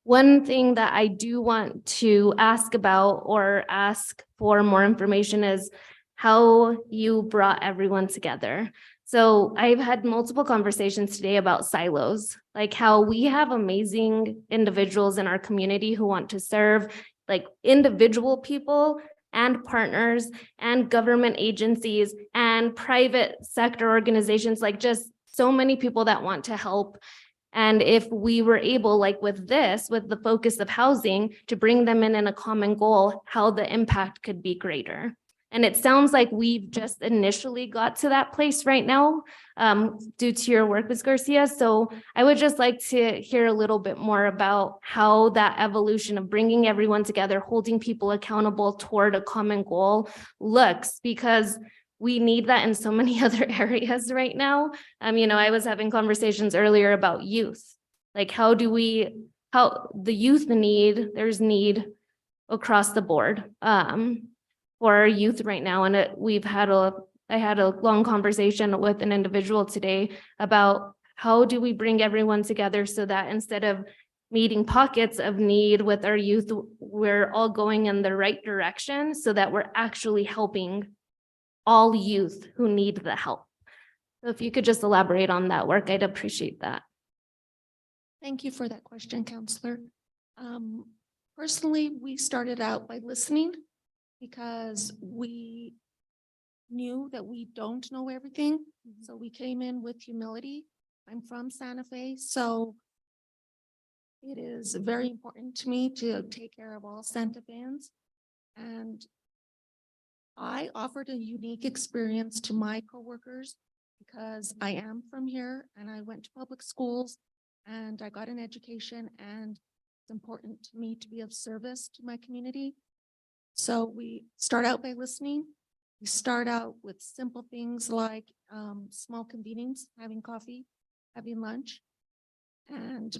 One thing that I do want to ask about or ask for more information is how you brought everyone together. So I've had multiple conversations today about silos, like how we have amazing individuals in our community who want to serve, like individual people and partners and government agencies and private sector organizations, like just so many people that want to help. And if we were able, like with this, with the focus of housing, to bring them in a common goal, how the impact could be greater. And it sounds like we've just initially got to that place right now due to your work, Ms. Garcia. So I would just like to hear a little bit more about how that evolution of bringing everyone together, holding people accountable toward a common goal looks, because we need that in so many other areas right now. You know, I was having conversations earlier about youth, like how the youth there's need across the board. For our youth right now. And I had a long conversation with an individual today about how do we bring everyone together so that instead of meeting pockets of need with our youth, we're all going in the right direction so that we're actually helping all youth who need the help. So if you could just elaborate on that work, I'd appreciate that. Thank you for that question, Counselor. Personally, we started out by listening, because we knew that we don't know everything. So we came in with humility. I'm from Santa Fe, so it is very important to me to take care of all Santa Feans. And I offered a unique experience to my coworkers because I am from here and I went to public schools and I got an education, and it's important to me to be of service to my community. So we start out by listening. We start out with simple things like small convenings, having coffee, having lunch, and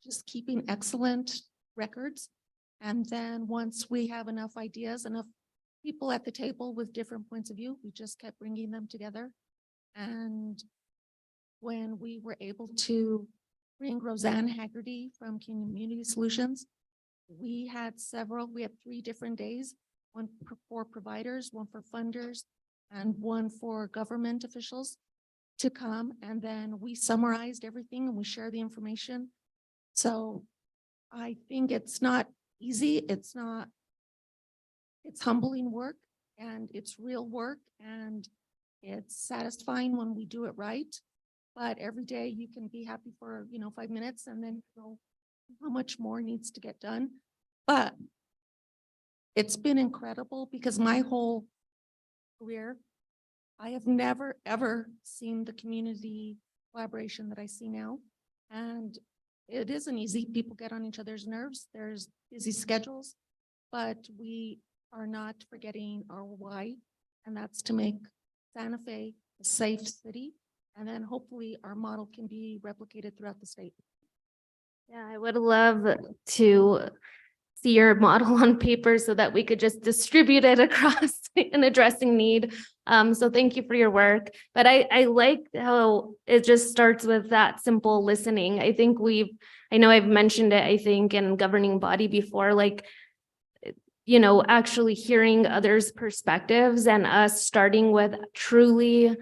just keeping excellent records. And then once we have enough ideas, enough people at the table with different points of view, we just kept bringing them together. And when we were able to bring Roseanne Haggerty from Community Solutions, we had 3 different days, one for providers, one for funders, and one for government officials to come. And then we summarized everything and we share the information. So I think it's not easy. It's humbling work, and it's real work, and it's satisfying when we do it right. but every day you can be happy for, 5 minutes and then you know how much more needs to get done. But it's been incredible because my whole career, I have never, ever seen the community collaboration that I see now. And it isn't easy. People get on each other's nerves. There's busy schedules, but we are not forgetting our why, and that's to make Santa Fe a safe city. And then hopefully our model can be replicated throughout the state. Yeah, I would love to see your model on paper so that we could just distribute it across an addressing need. So thank you for your work. But I like how it just starts with that simple listening. I know I've mentioned it, I think, in governing body before, like, actually hearing others' perspectives and us starting with truly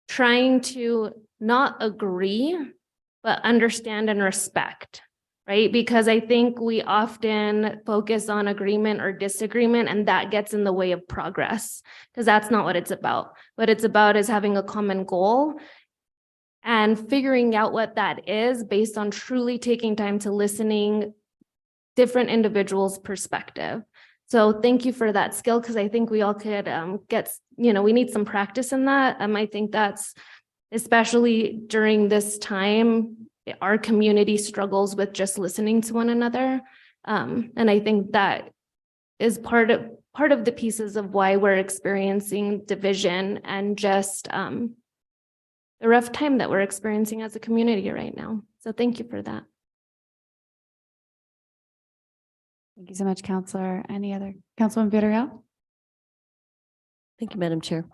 trying to not agree, but understand and respect, right? Because I think we often focus on agreement or disagreement, and that gets in the way of progress, because that's not what it's about. What it's about is having a common goal and figuring out what that is based on truly taking time to listening different individuals' perspective. So thank you for that skill, because I think we all could we need some practice in that. I think that's, especially during this time, our community struggles with just listening to one another. And I think that is part of the pieces of why we're experiencing division and just the rough time that we're experiencing as a community right now. So thank you for that. Thank you so much, Counselor. Any other? Councilman Villarreal? Thank you, Madam Chair.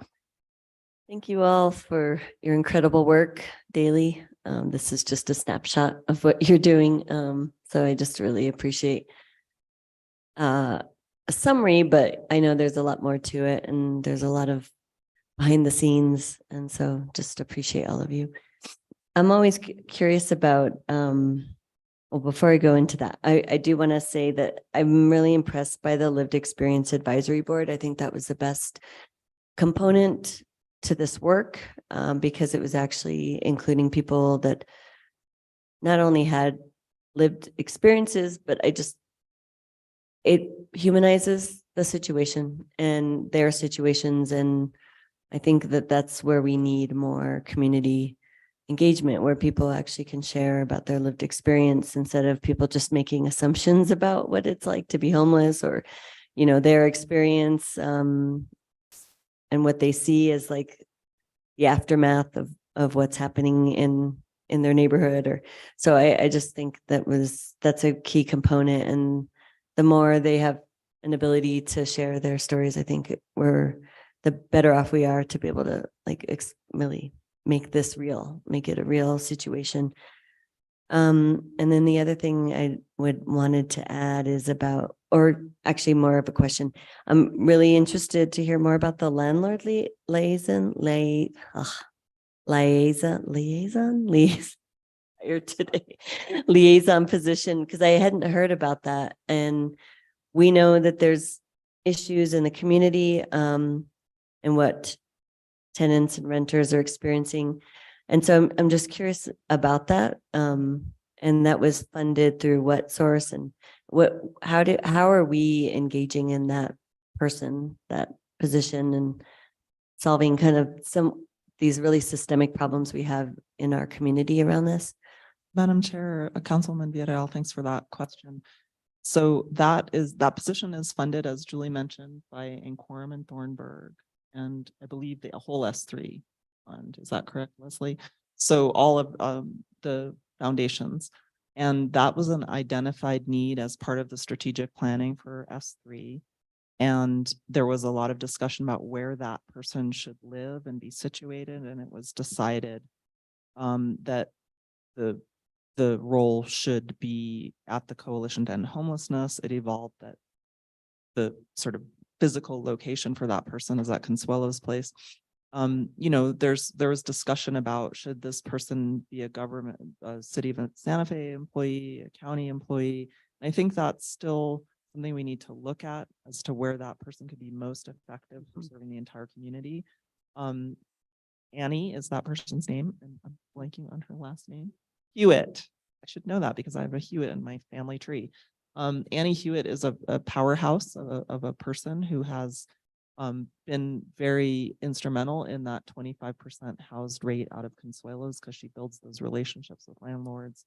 Thank you all for your incredible work daily. This is just a snapshot of what you're doing. So I just really appreciate a summary, but I know there's a lot more to it and there's a lot of behind the scenes. And so just appreciate all of you. I'm always curious about, well, before I go into that, I do want to say that I'm really impressed by the Lived Experience Advisory Board. I think that was the best component to this work, because it was actually including people that not only had lived experiences, but it humanizes the situation and their situations. And I think that that's where we need more community engagement, where people actually can share about their lived experience instead of people just making assumptions about what it's like to be homeless or, their experience, and what they see as like the aftermath of what's happening in their neighborhood. Or so I just think that's a key component. And the more they have an ability to share their stories, I think the better off we are to be able to really make this real, make it a real situation. And then the other thing I wanted to add is about, or actually more of a question. I'm really interested to hear more about the landlord liaison here today, liaison position, because I hadn't heard about that. And we know that there's issues in the community, and what tenants and renters are experiencing. And so I'm just curious about that. And that was funded through what source, and how are we engaging in that position and solving kind of these really systemic problems we have in our community around this? Madam Chair, Councilman Villarreal, thanks for that question. So that position is funded, as Julie mentioned, by Inquorum and Thornburg, and I believe the whole S3 fund. Is that correct, Leslie? So all of the foundations, and that was an identified need as part of the strategic planning for S3. And there was a lot of discussion about where that person should live and be situated, and it was decided that the role should be at the Coalition to End Homelessness. It evolved that the sort of physical location for that person is at Consuelo's place. There was discussion about, should this person be a city of Santa Fe employee, a county employee? And I think that's still something we need to look at as to where that person could be most effective for serving the entire community. Annie is that person's name, and I'm blanking on her last name. Hewitt. I should know that because I have a Hewitt in my family tree. Annie Hewitt is a powerhouse of a person who has been very instrumental in that 25% housed rate out of Consuelos, because she builds those relationships with landlords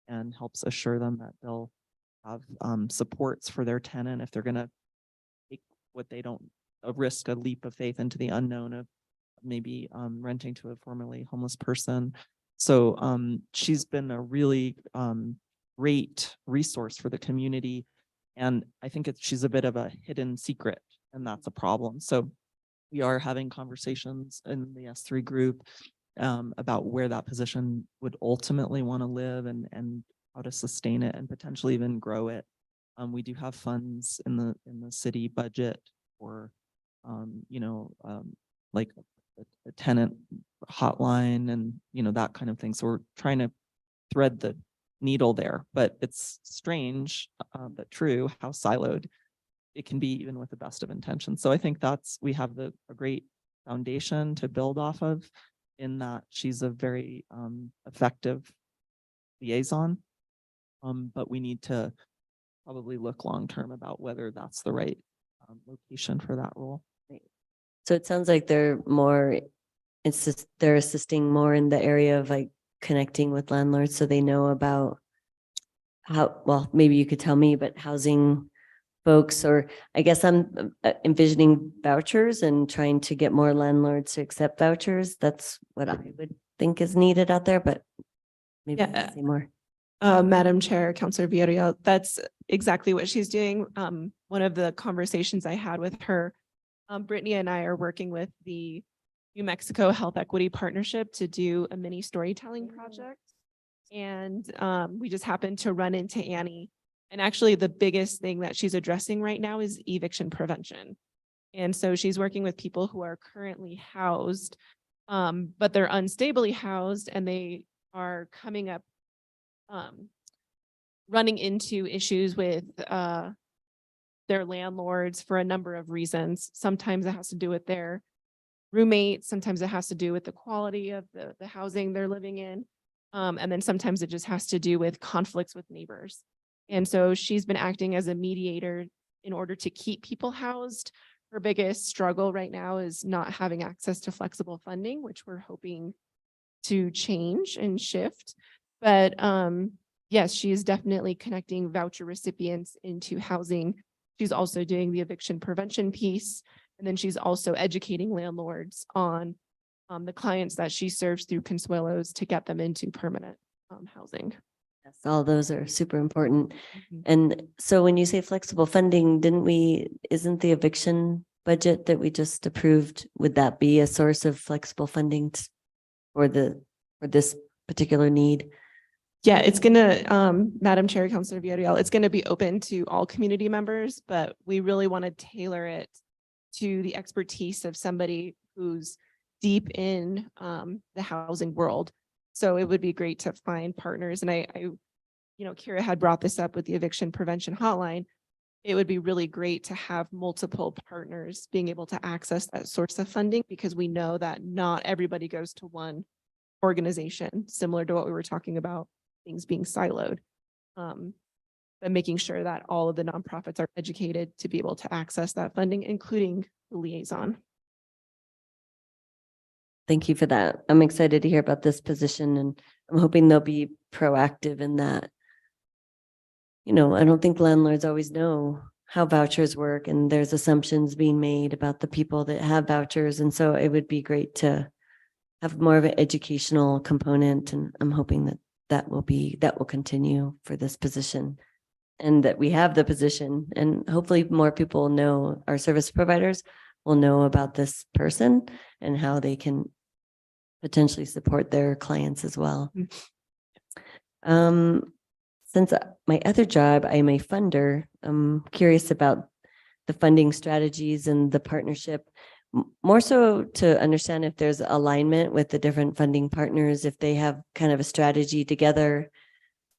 and helps assure them that they'll have supports for their tenant if they're going to take what they don't risk a leap of faith into the unknown of maybe renting to a formerly homeless person. So she's been a really great resource for the community. And I think she's a bit of a hidden secret, and that's a problem. So we are having conversations in the S3 group about where that position would ultimately want to live and how to sustain it and potentially even grow it. We do have funds in the city budget for, like a tenant hotline and, that kind of thing. So we're trying to thread the needle there, but it's strange, but true how siloed it can be even with the best of intentions. So I think we have a great foundation to build off of, in that she's a very effective liaison. But we need to probably look long-term about whether that's the right location for that role. So it sounds like they're assisting more in the area of like connecting with landlords so they know about well, maybe you could tell me, but housing folks, or I guess I'm envisioning vouchers and trying to get more landlords to accept vouchers. That's what I would think is needed out there, but maybe you can say more. Madam Chair, Councilor Villarreal, that's exactly what she's doing. One of the conversations I had with her, Brittany and I are working with the New Mexico Health Equity Partnership to do a mini storytelling project. And we just happened to run into Annie. And actually the biggest thing that she's addressing right now is eviction prevention. And so she's working with people who are currently housed, but they're unstably housed, and they are coming up running into issues with their landlords for a number of reasons. Sometimes it has to do with their roommates. Sometimes it has to do with the quality of the housing they're living in. And then sometimes it just has to do with conflicts with neighbors. And so she's been acting as a mediator in order to keep people housed. Her biggest struggle right now is not having access to flexible funding, which we're hoping to change and shift. But yes, she is definitely connecting voucher recipients into housing. She's also doing the eviction prevention piece. And then she's also educating landlords on the clients that she serves through Consuelos to get them into permanent housing. Yes, all those are super important. And so when you say flexible funding, isn't the eviction budget that we just approved, would that be a source of flexible funding for this particular need? Yeah, it's gonna, Madam Chair, Councilor Villarreal, it's gonna be open to all community members, but we really want to tailor it to the expertise of somebody who's deep in the housing world. So it would be great to find partners. And I Kira had brought this up with the eviction prevention hotline. It would be really great to have multiple partners being able to access that source of funding, because we know that not everybody goes to one organization, similar to what we were talking about, things being siloed. But making sure that all of the nonprofits are educated to be able to access that funding, including the liaison. Thank you for that. I'm excited to hear about this position, and I'm hoping they'll be proactive in that. I don't think landlords always know how vouchers work, and there's assumptions being made about the people that have vouchers. And so it would be great to have more of an educational component. And I'm hoping that will continue for this position, and that we have the position, and hopefully more people know, our service providers will know about this person and how they can potentially support their clients as well. Since my other job, I'm a funder, I'm curious about the funding strategies and the partnership, more so to understand if there's alignment with the different funding partners, if they have kind of a strategy together.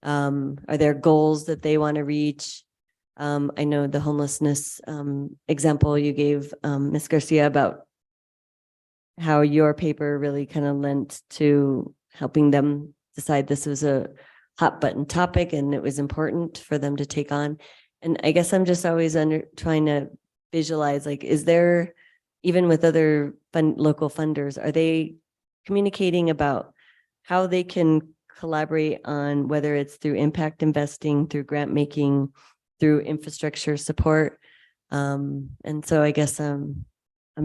Are there goals that they want to reach? I know the homelessness example you gave, Ms. Garcia, about how your paper really kind of lent to helping them decide this was a hot button topic and it was important for them to take on. And I guess I'm just always trying to visualize, like, is there, even with other local funders, are they communicating about how they can collaborate on whether it's through impact investing, through grant making, through infrastructure support? And so I guess I'm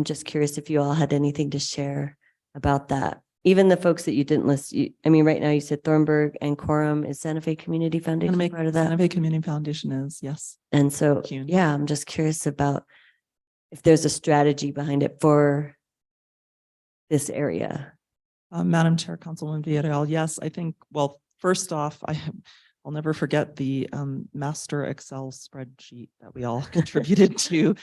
just curious if you all had anything to share about that. Even the folks that you didn't list, I mean, right now you said Thornburg and Quorum. Is Santa Fe Community Foundation part of that? Santa Fe Community Foundation is, yes. And so, CUNY. yeah, I'm just curious about if there's a strategy behind it for this area. Madam Chair, Councilwoman Villarreal, yes, I think, well, first off, I'll never forget the master Excel spreadsheet that we all contributed to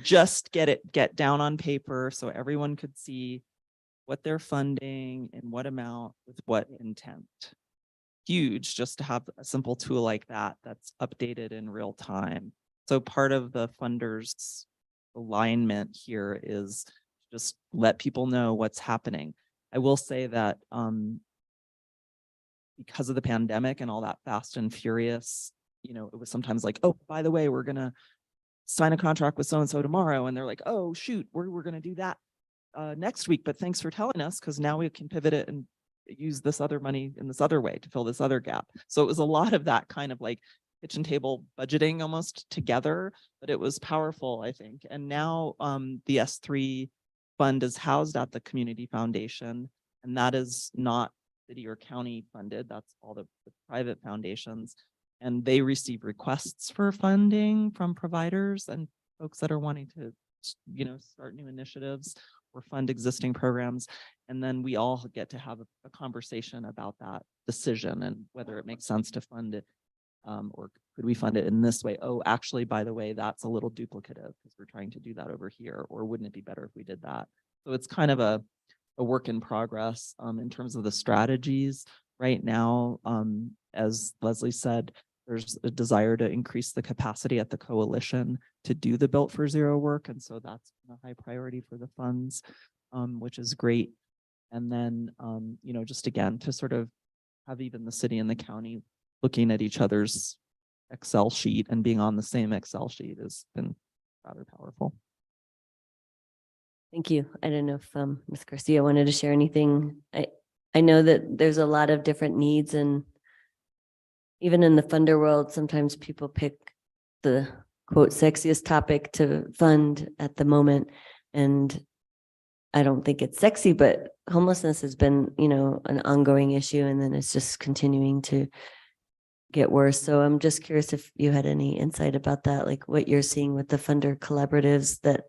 just get down on paper so everyone could see what they're funding and what amount with what intent. Huge just to have a simple tool like that that's updated in real time. So part of the funders' alignment here is just let people know what's happening. I will say that because of the pandemic and all that fast and furious, you know, it was sometimes like, oh, by the way, we're gonna sign a contract with so-and-so tomorrow. And they're like, oh, shoot, we're gonna do that next week, but thanks for telling us, because now we can pivot it and use this other money in this other way to fill this other gap. So it was a lot of that kind of like kitchen table budgeting almost together, but it was powerful, I think. And now the S3 fund is housed at the Community Foundation, and that is not city or county funded. That's all the private foundations. And they receive requests for funding from providers and folks that are wanting to, you know, start new initiatives or fund existing programs. And then we all get to have a conversation about that decision and whether it makes sense to fund it or could we fund it in this way? Oh, actually, by the way, that's a little duplicative because we're trying to do that over here. Or wouldn't it be better if we did that? So it's kind of a work in progress in terms of the strategies right now. As Leslie said, there's a desire to increase the capacity at the coalition to do the Built for Zero work. And so that's a high priority for the funds, which is great. And then, you know, just again, to sort of have even the city and the county looking at each other's Excel sheet and being on the same Excel sheet has been rather powerful. Thank you. I don't know if Ms. Garcia wanted to share anything. I know that there's a lot of different needs, and even in the funder world, sometimes people pick the quote sexiest topic to fund at the moment. And I don't think it's sexy, but homelessness has been, you know, an ongoing issue, and then it's just continuing to get worse. So I'm just curious if you had any insight about that, like what you're seeing with the funder collaboratives that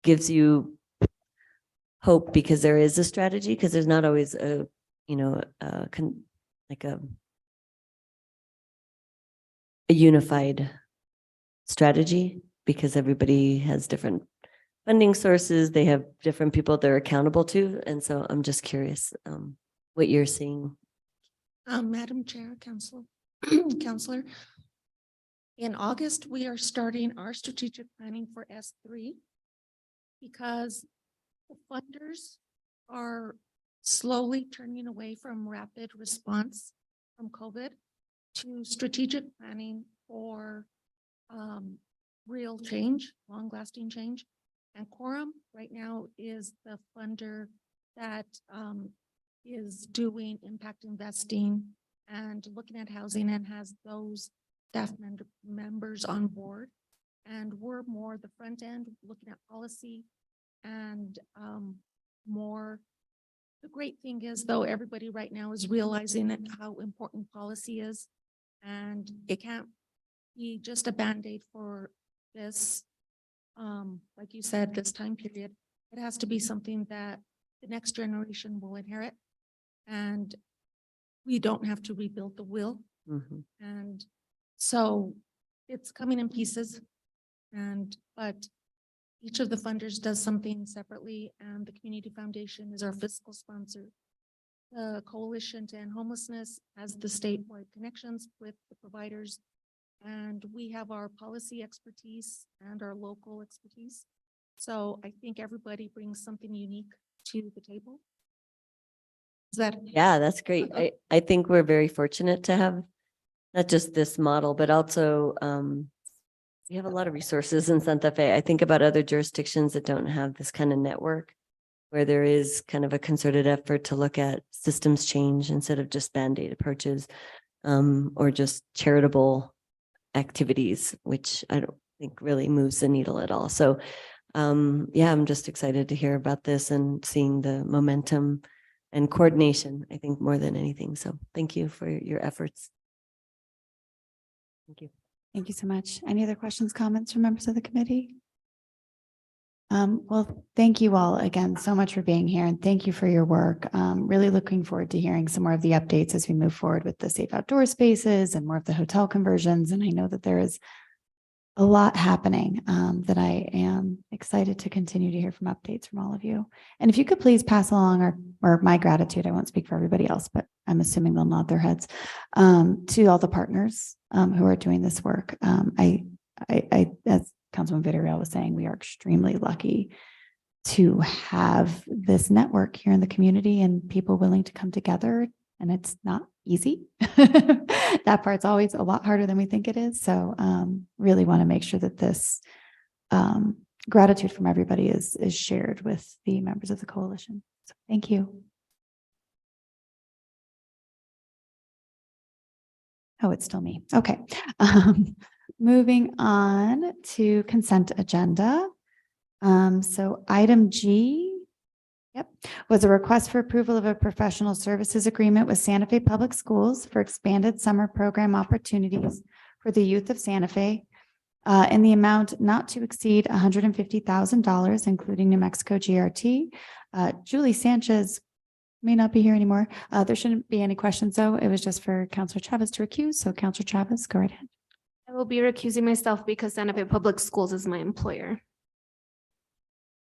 gives you hope, because there is a strategy, because there's not always a, you know, like a unified strategy, because everybody has different funding sources. They have different people they're accountable to. And so I'm just curious what you're seeing. Madam Chair, Counselor, in August, we are starting our strategic planning for S3 because the funders are slowly turning away from rapid response from COVID to strategic planning for real change, long-lasting change. And Quorum right now is the funder that is doing impact investing and looking at housing and has those staff members on board. And we're more the front end, looking at policy and more. The great thing is, though, everybody right now is realizing how important policy is, and it can't be just a Band-Aid for this, like you said, this time period. It has to be something that the next generation will inherit, and we don't have to rebuild the wheel. Mhm. And so it's coming in pieces, but each of the funders does something separately, and the Community Foundation is our fiscal sponsor. The Coalition to End Homelessness has the statewide connections with the providers, and we have our policy expertise and our local expertise. So I think everybody brings something unique to the table. Is that? Yeah, that's great. I think we're very fortunate to have not just this model, but also we have a lot of resources in Santa Fe. I think about other jurisdictions that don't have this kind of network where there is kind of a concerted effort to look at systems change instead of just Band-Aid approaches or just charitable activities, which I don't think really moves the needle at all. So yeah, I'm just excited to hear about this and seeing the momentum and coordination, I think, more than anything. So thank you for your efforts. Thank you. Thank you so much. Any other questions, comments from members of the committee? Well, thank you all again so much for being here and thank you for your work. Really looking forward to hearing some more of the updates as we move forward with the safe outdoor spaces and more of the hotel conversions. And I know that there is a lot happening that I am excited to continue to hear from updates from all of you. And if you could please pass along or my gratitude, I won't speak for everybody else, but I'm assuming they'll nod their heads to all the partners who are doing this work. As Councilman Villarreal was saying, we are extremely lucky to have this network here in the community and people willing to come together. And it's not easy. That part's always a lot harder than we think it is. So really want to make sure that this gratitude from everybody is shared with the members of the coalition. So thank you. Oh, it's still me. Okay. Moving on to consent agenda. So item G, was a request for approval of a professional services agreement with Santa Fe Public Schools for expanded summer program opportunities for the youth of Santa Fe in the amount not to exceed $150,000, including New Mexico GRT. Julie Sanchez may not be here anymore. There shouldn't be any questions, though. It was just for Councilor Chavez to recuse. So Councilor Chavez, go right ahead. I will be recusing myself because Santa Fe Public Schools is my employer.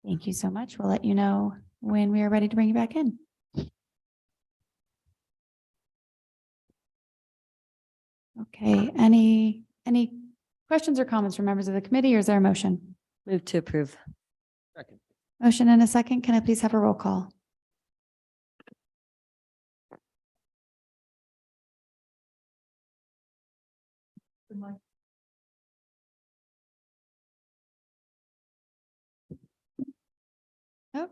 Thank you so much. We'll let you know when we are ready to bring you back in. Okay, any questions or comments from members of the committee, or is there a motion? Move to approve. Second. Motion and a second. Can I please have a roll call? Oh,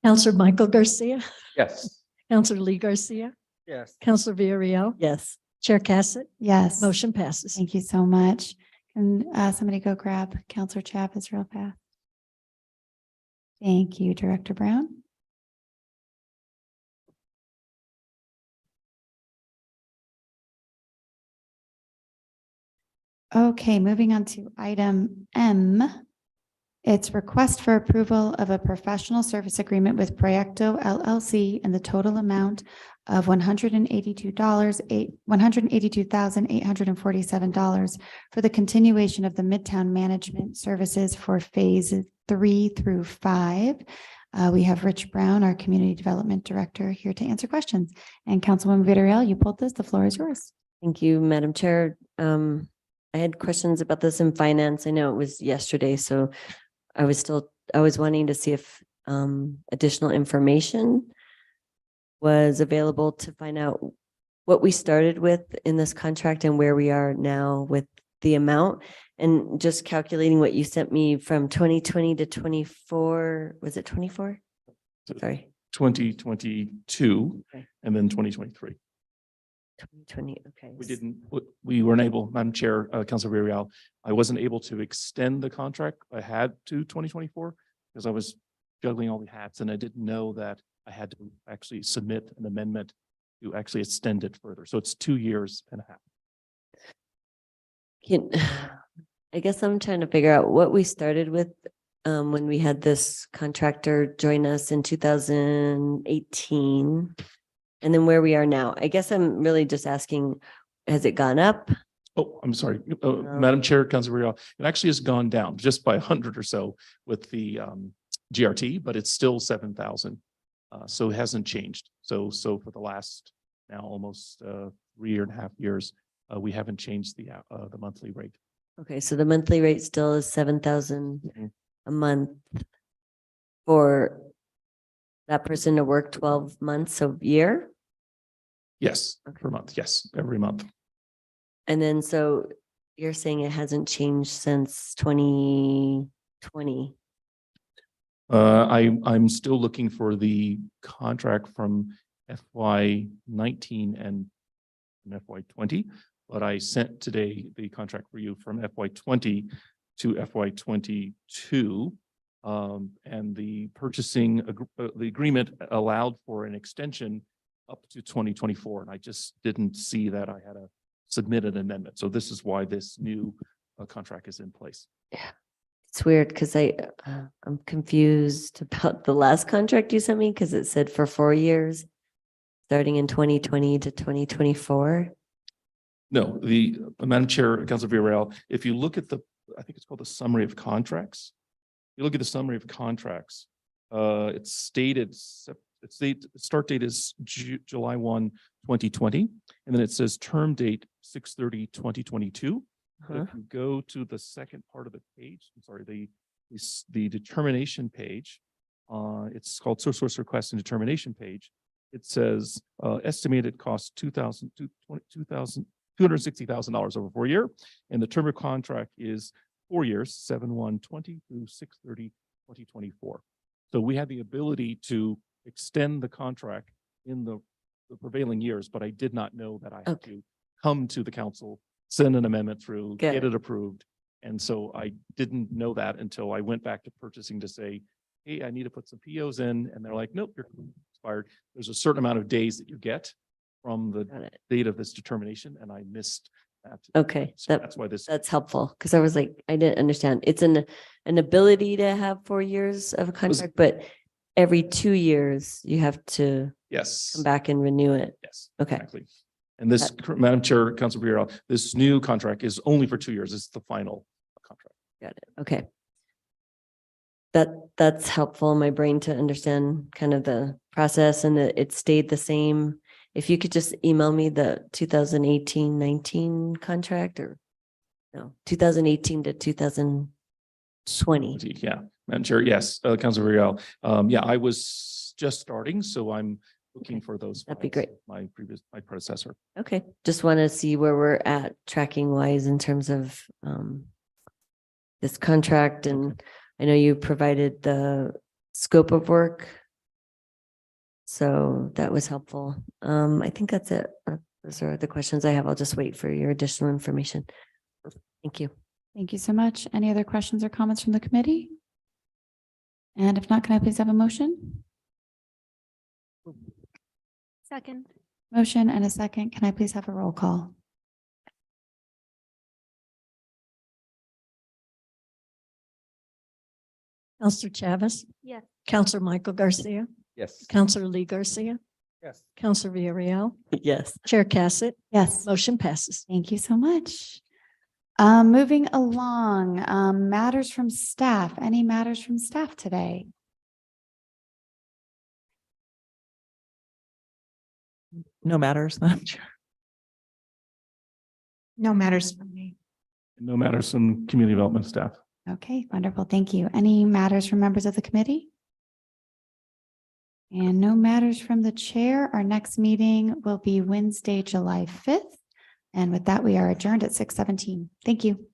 Counselor Michael Garcia, Yes. Counselor Lee Garcia, Yes. Counselor Villarreal, Yes. Chair Cassett, yes. motion passes. Thank you so much. Can somebody go grab Councilor Chavez real fast? Thank you, Director Brown. Okay, moving on to item M. It's request for approval of a professional service agreement with Proyecto LLC in the total amount of $182,847 for the continuation of the Midtown Management Services for phases 3 through 5. We have Rich Brown, our Community Development Director, here to answer questions. And Councilwoman Villarreal, you pulled this. The floor is yours. Thank you, Madam Chair. I had questions about this in finance. I know it was yesterday, so I was wanting to see if additional information was available to find out what we started with in this contract and where we are now with the amount. And just calculating what you sent me from 2020 to 24, was it 24? Sorry. 2022 Okay. and then 2023. 2020, okay. We weren't able, Madam Chair, Councilor Villarreal, I wasn't able to extend the contract I had to 2024 because I was juggling all the hats and I didn't know that I had to actually submit an amendment to actually extend it further. So it's 2 years and a half. I guess I'm trying to figure out what we started with when we had this contractor join us in 2018 and then where we are now. I guess I'm really just asking, has it gone up? Oh, I'm sorry, Madam Chair, Councilor Villarreal, it actually has gone down just by 100 or so with the GRT, but it's still 7,000. So it hasn't changed. So for the last now almost 3.5 years, we haven't changed the monthly rate. Okay, so the monthly rate still is 7,000 Mhm. a month for that person to work 12 months a year? Yes, Okay. per month. Yes, every month. And then so you're saying it hasn't changed since 2020? I'm still looking for the contract from FY 19 and FY 20, but I sent today the contract for you from FY 20 to FY 22. And the the agreement allowed for an extension up to 2024. And I just didn't see that I had to submit an amendment. So this is why this new contract is in place. It's weird because I'm confused about the last contract you sent me because it said for 4 years, starting in 2020 to 2024. No, the Madam Chair, Councilor Villarreal, if you look at I think it's called the summary of contracts. You look at the summary of contracts, it's stated, start date is July 1, 2020, and then it says term date 6/30/2022. But Huh? if you go to the second part of the page, I'm sorry, the determination page, it's called source request and determination page. It says estimated cost $260,000 over 4 years, and the term of contract is 4 years, 7/1/20 through 6/30/2024. So we had the ability to extend the contract in the prevailing years, but I did not know that I had Okay. to come to the council, send an amendment through, Get get it. it approved. And so I didn't know that until I went back to purchasing to say, hey, I need to put some POs in. And they're like, nope, you're expired. There's a certain amount of days that you get from the Got it. date of this determination, and I missed that. Okay, So that's why this. that's helpful because I was like, I didn't understand. It's an ability to have 4 years of a contract, but every 2 years you have to Yes. come back and renew it. Yes. Okay. Exactly. And this, Madam Chair, Councilor Villarreal, this new contract is only for 2 years. It's the final contract. Got it. Okay. That's helpful in my brain to understand kind of the process and that it stayed the same. If you could just email me the 2018-19 contract or no, 2018 to 2020. Yeah, Madam Chair, yes, Councilor Villarreal. Yeah, I was just starting, so I'm looking Okay. for those. That'd be files, great. my predecessor. Okay, just want to see where we're at tracking wise in terms of this contract. And I know you provided the scope of work. So that was helpful. I think that's it. Those are the questions I have. I'll just wait for your additional information. Thank you. Thank you so much. Any other questions or comments from the committee? And if not, can I please have a motion? Second. Motion and a second. Can I please have a roll call? Counselor Chavez, Yes. Counselor Michael Garcia, Yes. Counselor Lee Garcia, Yes. Counselor Villarreal, Yes. Chair Cassett, Yes. motion passes. Thank you so much. Moving along, matters from staff. Any matters from staff today? No matters, Madam Chair. No matters for me. No matters from community development staff. Okay, wonderful. Thank you. Any matters from members of the committee? And no matters from the chair. Our next meeting will be Wednesday, July 5th. And with that, we are adjourned at 6:17. Thank you.